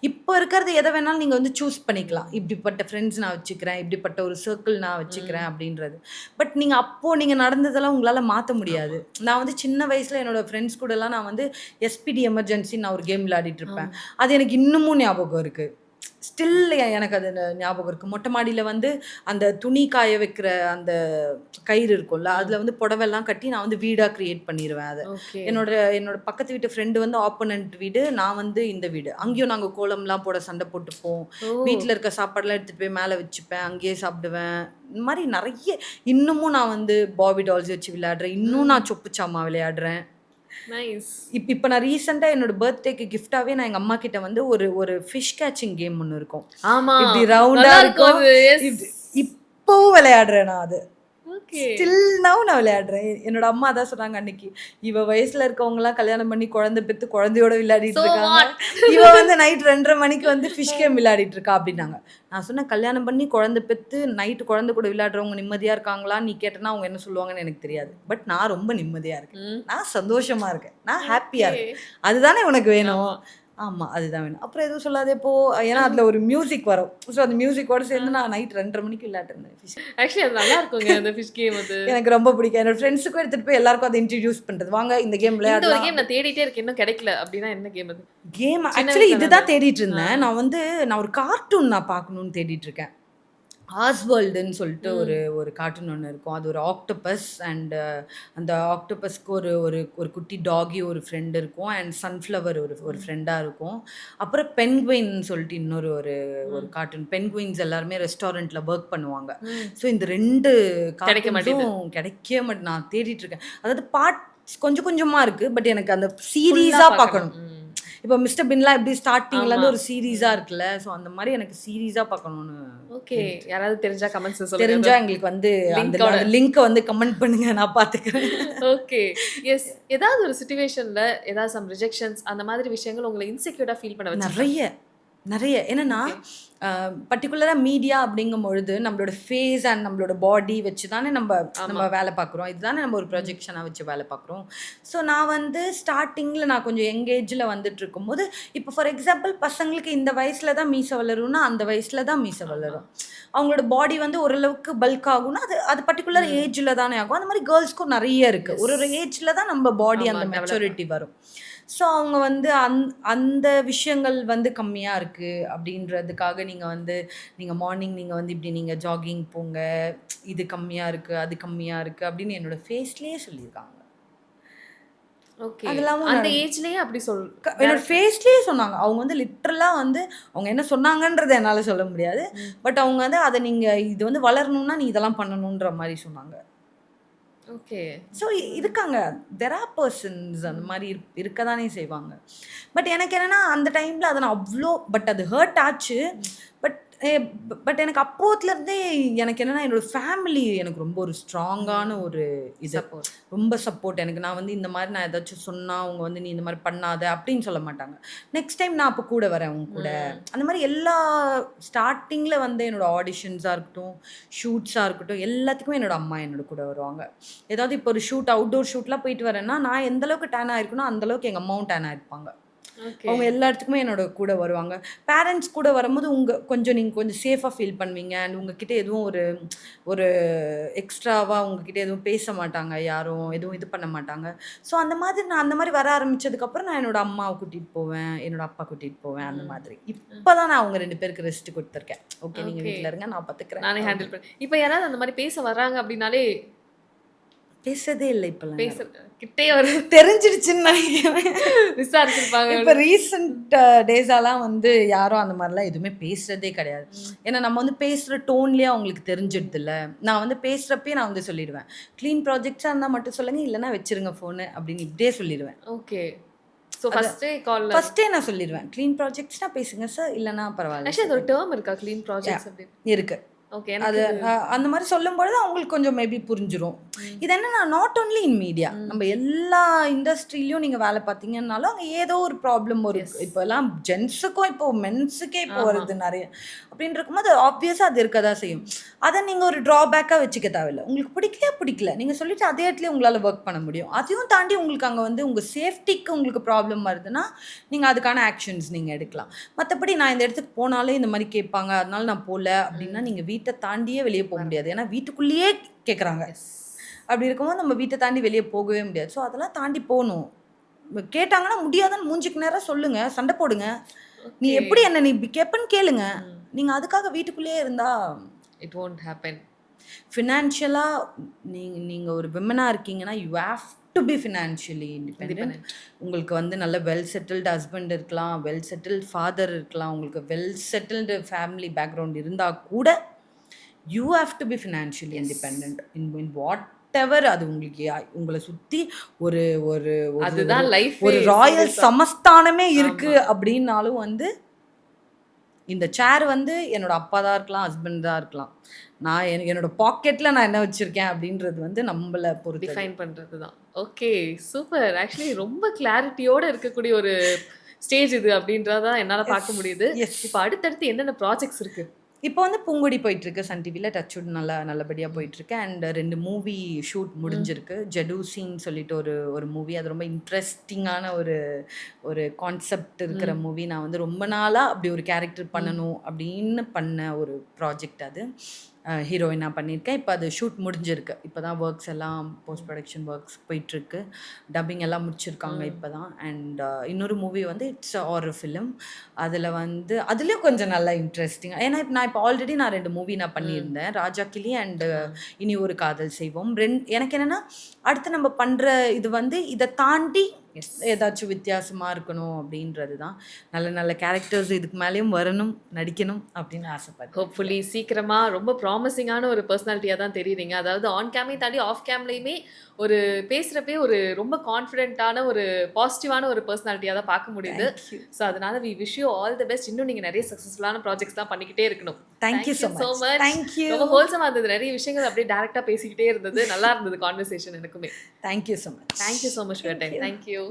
இப்போ இருக்கிறது எதை வேணாலும் நீங்கள் வந்து சூஸ் பண்ணிக்கலாம், இப்படிப்பட்ட ஃப்ரெண்ட்ஸ் நான் வச்சுக்கிறேன், இப்படிப்பட்ட ஒரு சர்க்கிள் நான் வச்சுக்கிறேன் அப்படின்றது. பட் நீங்கள் நடந்ததெல்லாம் உங்களால் மாற்ற முடியாது. நான் வந்து சின்ன வயசில் என்னோட ஃப்ரெண்ட்ஸ் கூடலாம் நான் வந்து SPD எமர்ஜென்சி நான் ஒரு கேம் விளையாடிட்டு இருப்பேன். அது எனக்கு இன்னமும் ஞாபகம் இருக்குது. ஸ்டில் எனக்கு அது ஞாபகம் இருக்குது. மொட்டை மாடியில் வந்து அந்த துணி காய வைக்கிற அந்த கயிறு இருக்கும்ல, அதில் வந்து புடவெல்லாம் கட்டி நான் வந்து வீடாக க்ரியேட் பண்ணிடுவேன். அதை என்னோட பக்கத்து வீட்டு ஃப்ரெண்டு வந்து ஆப்போனண்ட் வீடு, நான் வந்து இந்த வீடு, அங்கேயும் நாங்கள் கோலம்லாம் போட சண்டை போட்டுப்போம். வீட்டில் இருக்க சாப்பாடெல்லாம் எடுத்துகிட்டு போய் மேலே வச்சுப்பேன், அங்கேயே சாப்பிடுவேன். இந்த மாதிரி நிறைய இன்னமும் நான் வந்து பாபி டால்ஸ் வச்சு விளையாடுறேன், இன்னும் நான் சொப்பு சாமா விளையாடுறேன். இப்போ நான் ரீசெண்டாக என்னோட பர்த்டேக்கு கிஃப்டாகவே நான் எங்கள் அம்மா கிட்ட வந்து ஒரு ஃபிஷ் கேச்சிங் கேம் ஒன்று இருக்கும், இப்படி ரவுண்டாக இருக்கும், இப்போவும் விளையாடுறேன் நான். அது ஸ்டில் நவ் நான் விளையாடுறேன். என்னோட அம்மா அதான் சொன்னாங்க அன்னைக்கு, இவ வயசுல இருக்கவங்கலாம் கல்யாணம் பண்ணி குழந்தை பெற்று குழந்தையோட விளையாடிட்டு இருக்காங்க, இவ வந்து நைட் 2:30 மணிக்கு வந்து ஃபிஷ் கேம் விளையாடிட்டு இருக்கா அப்படின்னாங்க. நான் சொன்னேன், கல்யாணம் பண்ணி குழந்தை பெற்று நைட்டு குழந்தை கூட விளையாடுறவங்க நிம்மதியா இருக்காங்களா நீ கேட்டேன்னா அவங்க என்ன சொல்லுவாங்கன்னு எனக்கு தெரியாது. பட் நான் ரொம்ப நிம்மதியா இருக்கேன், நான் சந்தோஷமா இருக்கேன், நான் ஹாப்பியா இருக்கேன். அதுதானே உனக்கு வேணும். ஆமா. அதுதான் வேணும். அப்புறம் எதுவும் சொல்லாதே போ. ஏன்னா அதில ஒரு மியூசிக் வரும். ஸோ அந்த மியூசிக்கோட சேர்ந்து நான் நைட் 2:30 மணிக்கு விளையாட்டுருந்தேன் ஃபிஷ். ஆக்சுவலி அது நல்லா இருக்குங்க அந்த ஃபிஷ் கேம் அது. எனக்கு ரொம்ப பிடிக்கும். என்னோட ஃப்ரெண்ட்ஸுக்கும் எடுத்துட்டு போய் எல்லாருக்கும் அத இன்ட்ரோடியூஸ் பண்றது. வாங்க இந்த கேம் இந்த ஒரு விளையாடலாம். கேம் நான் தேடிட்டே இருக்கேன். இன்னும் கிடைக்கல. அப்படின்னா என்ன கேம் அது? கேம் சின்ன ஆக்சுவலி வயசுல இதுதான் தேடிட்டு இருந்தேன். நான் ஒரு கார்ட்டூன் நான் பார்க்கணும்னு தேடிட்டு இருக்கேன். ஆஸ்வர்ல்டுன்னு சொல்லிட்டு ஒரு கார்ட்டூன் ஒண்ணு இருக்கும். அது ஒரு ஆக்டோபஸ் அண்ட் அந்த ஆக்டோபஸ்க்கு ஒரு ஒரு ஒரு குட்டி டாகி ஒரு ஃப்ரெண்ட் இருக்கும். அண்ட் சன்ஃப்ளவர் ஒரு ஃப்ரெண்டா இருக்கும். அப்புறம் பென்குயின்னு சொல்லிட்டு இன்னொரு ஒரு கார்ட்டூன். பென்குயின்ஸ் எல்லாருமே ரெஸ்டாரண்ட்ல வொர்க் பண்ணுவாங்க. ஸோ இந்த 2 கிடைக்க மாட்டேங்குது. கார்ட்டூன்ஸும் கிடைக்கவே மாட்டுது. நான் தேடிட்டு இருக்கேன். அதாவது பார்ட்ஸ் கொஞ்சம் கொஞ்சமா இருக்கு. பட் எனக்கு அந்த ஃபுல்லா சீரீஸா பார்க்கணும். பார்க்கணும். இப்போ மிஸ்டர் பின்லாம் எப்படி ஸ்டார்ட்டிங்ல ஆமா. இருந்து ஒரு சீரீஸா இருக்குல்ல. ஸோ அந்த மாதிரி எனக்கு சீரீஸா பார்க்கணும்னு ஓகே. யாராவது தெரிஞ்சா கமெண்ட்ஸ்ல சொல்லுங்க. தெரிஞ்சா எங்களுக்கு வந்து அந்த லிங்கோட. லிங்க்க வந்து கமெண்ட் பண்ணுங்க. நான் பார்த்துக்கிறேன். ஓகே. எஸ். ஏதாவது ஒரு சிச்சுவேஷன்ல ஏதாவது சம் ரிஜெக்ஷன்ஸ் அந்த மாதிரி விஷயங்கள் உங்களை இன்செக்யூர்டா ஃபீல் பண்ண வச்சிருக்கா? நிறைய. என்னன்னா, பர்ட்டிகுலரா மீடியா அப்படிங்கும்பொழுது நம்மளோட ஃபேஸ் அண்ட் நம்மளோட பாடி வச்சு தானே நம்ம வேலை பார்க்குறோம். இதுதானே நம்ம ஒரு ப்ரொஜெக்ஷனா வச்சு வேலை பார்க்குறோம். ஸோ நான் வந்து ஸ்டார்ட்டிங்ல நான் கொஞ்சம் யங் ஏஜ்ல வந்துட்டு இருக்கும்போது, இப்போ ஃபார் எக்ஸாம்பிள் பசங்களுக்கு இந்த வயசுல தான் மீசை வளரும்னா, அந்த வயசுல தான் மீசை வளரும். அவங்களோட பாடி வந்து ஓரளவுக்கு பல்க் ஆகும்னா, அது பர்ட்டிகுலர் ஏஜ்ல தானே ஆகும். அந்த மாதிரி கேர்ள்ஸ்க்கும் நிறைய இருக்கு. ஒரு ஏஜ்ல தான் நம்ம பாடி ஆமா, அந்த develop மெச்சூரிட்டி வரும். ஸோ அவங்க வந்து அந்த விஷயங்கள் வந்து கம்மியா இருக்கு அப்படின்றதுக்காக நீங்க மார்னிங் நீங்க வந்து இப்படி நீங்க ஜாகிங் போங்க. இது கம்மியா இருக்கு, அது கம்மியா இருக்கு அப்படின்னு என்னோட ஃபேஸ்லயே சொல்லியிருக்காங்க. ஓகே. அதெல்லாமும் அந்த ஏஜ்லயே அப்படி என்னோட ஃபேஸ்லயே சொன்னாங்க. அவங்க வந்து லிட்டரலா வந்து அவங்க என்ன சொன்னாங்கன்றத என்னால சொல்ல முடியாது. பட் அவங்க வந்து அத இது வந்து வளரணும்னா நீ இதெல்லாம் பண்ணணுன்ற மாரி சொன்னாங்க. ஓகே. ஸோ இருக்காங்க. தெர் ஆர் பெர்சன்ஸ் அந்த மாதிரி இருக்க தானே செய்வாங்க. பட் எனக்கு என்னன்னா அந்த டைமில் அதை நான் பட் அது ஹர்ட் ஆச்சு. பட் எனக்கு அப்போத்துலேருந்தே எனக்கு என்னன்னா என்னோட ஃபேமிலி எனக்கு ரொம்ப ஒரு ஸ்ட்ராங்கான ஒரு சப்போர்ட். ரொம்ப சப்போர்ட் எனக்கு. நான் வந்து இந்த மாதிரி நான் ஏதாச்சும் சொன்னால் அவங்க வந்து நீ இந்த மாதிரி பண்ணாத அப்படின்னு சொல்ல மாட்டாங்க. நெக்ஸ்ட் டைம் நான் அப்போ கூட வரேன் உங்க கூட. அந்த மாதிரி எல்லா ஸ்டார்டிங்கில் வந்து என்னோட ஆடிஷன்ஸாக இருக்கட்டும், ஷூட்ஸாக இருக்கட்டும், எல்லாத்துக்குமே என்னோட அம்மா என்னோட கூட வருவாங்க. ஏதாவது இப்போ ஒரு அவுட்டோர் ஷூட்லாம் போயிட்டு வரேன்னா நான் எந்த அளவுக்கு டேன் ஆயிருக்கணும் அந்த அளவுக்கு எங்கள் அம்மாவும் டேன் ஆயிருப்பாங்க. அவங்க எல்லா இடத்துக்குமே என்னோட கூட வருவாங்க. பேரண்ட்ஸ் கூட வரும்போது நீங்கள் கொஞ்சம் சேஃபாக ஃபீல் பண்ணுவீங்க. அண்ட் உங்ககிட்ட எதுவும் ஒரு எக்ஸ்ட்ராவாக உங்ககிட்ட எதுவும் பேச மாட்டாங்க. யாரும் எதுவும் இது பண்ண மாட்டாங்க. ஸோ அந்த மாதிரி நான் அந்த மாதிரி வர ஆரம்பிச்சதுக்கப்புறம் நான் என்னோட அம்மாவை கூட்டிகிட்டு போவேன், என்னோட அப்பா கூட்டிகிட்டு போவேன். அந்த மாதிரி இப்போ தான் நான் அவங்க 2 பேருக்கு ரெஸ்ட் கொடுத்துருக்கேன். ஓகே நீங்கள் வீட்டில் இருங்க, நான் பார்த்துக்கிறேன், நானே ஹேண்டில் பண்ணேன். இப்போ யாராவது அந்த மாதிரி பேச வர்றாங்க அப்படின்னாலே பேசுறதே இல்லை. இப்போலாம் பேச கிட்டே ஒரு தெரிஞ்சிடுச்சுன்னு நினைக்கிறேன். விசாரிச்சிருப்பாங்க. இப்போ ரீசெண்ட் டேஸாலாம் வந்து யாரும் அந்த மாதிரிலாம் எதுவுமே பேசுறதே கிடையாது. ஏன்னா நம்ம வந்து பேசுகிற டோன்லேயே அவங்களுக்கு தெரிஞ்சிடுது இல்லை. நான் வந்து பேசுகிறப்பே நான் வந்து சொல்லிடுவேன், க்ளீன் ப்ராஜெக்ட்ஸாக இருந்தால் மட்டும் சொல்லுங்கள், இல்லைன்னா வச்சிருங்க ஃபோனு அப்படின்னு இப்படியே சொல்லிடுவேன். ஓகே. ஸோ ஃபர்ஸ்டே நான் சொல்லிடுவேன், க்ளீன் ப்ராஜெக்ட்ஸ்னால் பேசுங்க சார், இல்லைன்னா பரவாயில்ல. ஆக்சுவலி அது ஒரு டேர்ம் இருக்கா, க்ளீன் ப்ராஜெக்ட்ஸ் அப்படின்னு? இருக்கு. ஓகே. அது அந்த மாதிரி சொல்லும்பொழுது அவங்களுக்கு கொஞ்சம் மேபி புரிஞ்சிடும். இது என்னன்னா நாட் ஒன்லி இன் மீடியா, நம்ம எல்லா இண்டஸ்ட்ரியிலையும் நீங்கள் வேலை பார்த்தீங்கன்னாலும் அங்கே ஏதோ ஒரு ப்ராப்ளம் வரும். இப்போ எல்லாம் ஜென்ஸுக்கும் இப்போ மென்ஸுக்கே இப்போ வருது நிறைய. அப்படின்னு இருக்கும்போது ஆப்வியஸாக அது இருக்க தான் செய்யும். அதை நீங்கள் ஒரு ட்ராபேக்காக வச்சுக்க தேவையில்லை. உங்களுக்கு பிடிக்கல நீங்கள் சொல்லிட்டு அதே இடத்துல உங்களால் ஒர்க் பண்ண முடியும். அதையும் தாண்டி உங்களுக்கு அங்கே வந்து உங்கள் சேஃப்டிக்கு உங்களுக்கு ப்ராப்ளம் வருதுன்னா நீங்கள் அதுக்கான ஆக்ஷன்ஸ் நீங்கள் எடுக்கலாம். மற்றபடி நான் இந்த இடத்துக்கு போனாலே இந்த மாதிரி கேட்பாங்க, அதனால நான் போகல அப்படின்னா நீங்கள் வீட்டை தாண்டியே வெளியே போக முடியாது. ஏன்னா வீட்டுக்குள்ளேயே கேட்குறாங்க. அப்படி இருக்கும்போது நம்ம வீட்டை தாண்டி வெளியே போகவே முடியாது. ஸோ அதெல்லாம் தாண்டி போகணும். கேட்டாங்கன்னா முடியாதுன்னு மூஞ்சிக்கு நேரம் சொல்லுங்க, சண்டை போடுங்க. நீ எப்படி என்ன நீ கேட்பன்னு கேளுங்க. நீங்கள் அதுக்காக வீட்டுக்குள்ளேயே இருந்தா இட் won't happen. ஃபினான்ஷியலாக நீங்கள் ஒரு விமனாக இருக்கீங்கன்னா you have to be financially independent. உங்களுக்கு வந்து நல்ல வெல் செட்டில்டு ஹஸ்பண்ட் இருக்கலாம், வெல் செட்டில்டு ஃபாதர் இருக்கலாம், உங்களுக்கு வெல் செட்டில்டு ஃபேமிலி பேக்ரவுண்ட் இருந்தால் கூட you have to be financially independent in whatever. அது உங்களுக்கு உங்களை சுற்றி ஒரு ஒரு அதுதான் லைஃப், ஒரு ராயல் சமஸ்தானமே இருக்கு அப்படின்னாலும் வந்து இந்த சேர் வந்து என்னோட அப்பா தான் இருக்கலாம், ஹஸ்பண்ட் தான் இருக்கலாம். நான் என்னோட பாக்கெட்டில் நான் என்ன வச்சுருக்கேன் அப்படின்றது வந்து நம்மளை பொறுத்து டிஃபைன் பண்ணுறது தான். Okay, super. ஆக்சுவலி ரொம்ப கிளாரிட்டியோடு இருக்கக்கூடிய ஒரு ஸ்டேஜ் இது அப்படின்றதான் என்னால் பார்க்க முடியுது. இப்போ அடுத்தடுத்து என்னென்ன ப்ராஜெக்ட்ஸ் இருக்குது? இப்போ வந்து பூங்கொடி போயிட்டுருக்கு சன் டிவியில், டச்சுட் நல்லபடியாக போயிட்டுருக்கு. அண்ட் 2 மூவி ஷூட் முடிஞ்சிருக்கு. ஜெடூசின்னு சொல்லிட்டு ஒரு ஒரு மூவி, அது ரொம்ப இன்ட்ரெஸ்டிங்கான ஒரு ஒரு கான்செப்ட் இருக்கிற மூவி. நான் வந்து ரொம்ப நாளாக அப்படி ஒரு கேரக்டர் பண்ணணும் அப்படின்னு பண்ண ஒரு ப்ராஜெக்ட் அது. ஹீரோயினாக பண்ணியிருக்கேன். இப்போ அது ஷூட் முடிஞ்சிருக்கு. இப்போ தான் ஒர்க்ஸ் எல்லாம் போஸ்ட் ப்ரொடக்ஷன் ஒர்க்ஸ் போயிட்டுருக்கு. டப்பிங் எல்லாம் முடிச்சிருக்காங்க இப்போ தான். அண்ட் இன்னொரு மூவி வந்து இட்ஸ் ஹாரர் ஃபிலிம். அதில் வந்து அதுலேயும் கொஞ்சம் நல்லா இன்ட்ரெஸ்டிங்காக, ஏன்னா நான் இப்போ ஆல்ரெடி நான் 2 மூவி நான் பண்ணியிருந்தேன். ராஜா கிளி அண்ட் இனி ஒரு காதல் செய்வோம். எனக்கு என்னென்னா அடுத்து நம்ம பண்ணுற இது வந்து இதை தாண்டி ஏதாச்சும் வித்தியாசமாக இருக்கணும் அப்படின்றது தான். நல்ல நல்ல கேரக்டர்ஸ் இதுக்கு மேலேயும் வரணும், நடிக்கணும் அப்படின்னு ஆசைப்படுறேன். ஹோப்ஃபுல்லி சீக்கிரமா ரொம்ப ப்ராமிசிங்கான ஒரு பர்சனாலிட்டியாக தான் தெரியுறீங்க. அதாவது ஆன் கேமே தாண்டி ஆஃப் கேம்லேயுமே ஒரு பேசுகிறப்பே ஒரு ரொம்ப கான்ஃபிடென்ட்டான ஒரு பாசிட்டிவான ஒரு பர்சனாலிட்டியாக தான் பார்க்க முடியுது. ஸோ அதனால we wish you all the best. இன்னும் நீங்கள் நிறைய சக்ஸஸ்ஃபுல்லான ப்ராஜெக்ட்ஸ் தான் பண்ணிக்கிட்டே இருக்கணும். Thank you so much. தேங்க்யூ. ரொம்ப ஹோல்சமாக இருந்தது. நிறைய விஷயங்கள் அப்படியே டேரெக்டாக பேசிக்கிட்டே இருந்தது. நல்லா இருந்தது கான்வர்சேஷன் எனக்குமே. Thank you so much. Thank you so much for time. Thank you.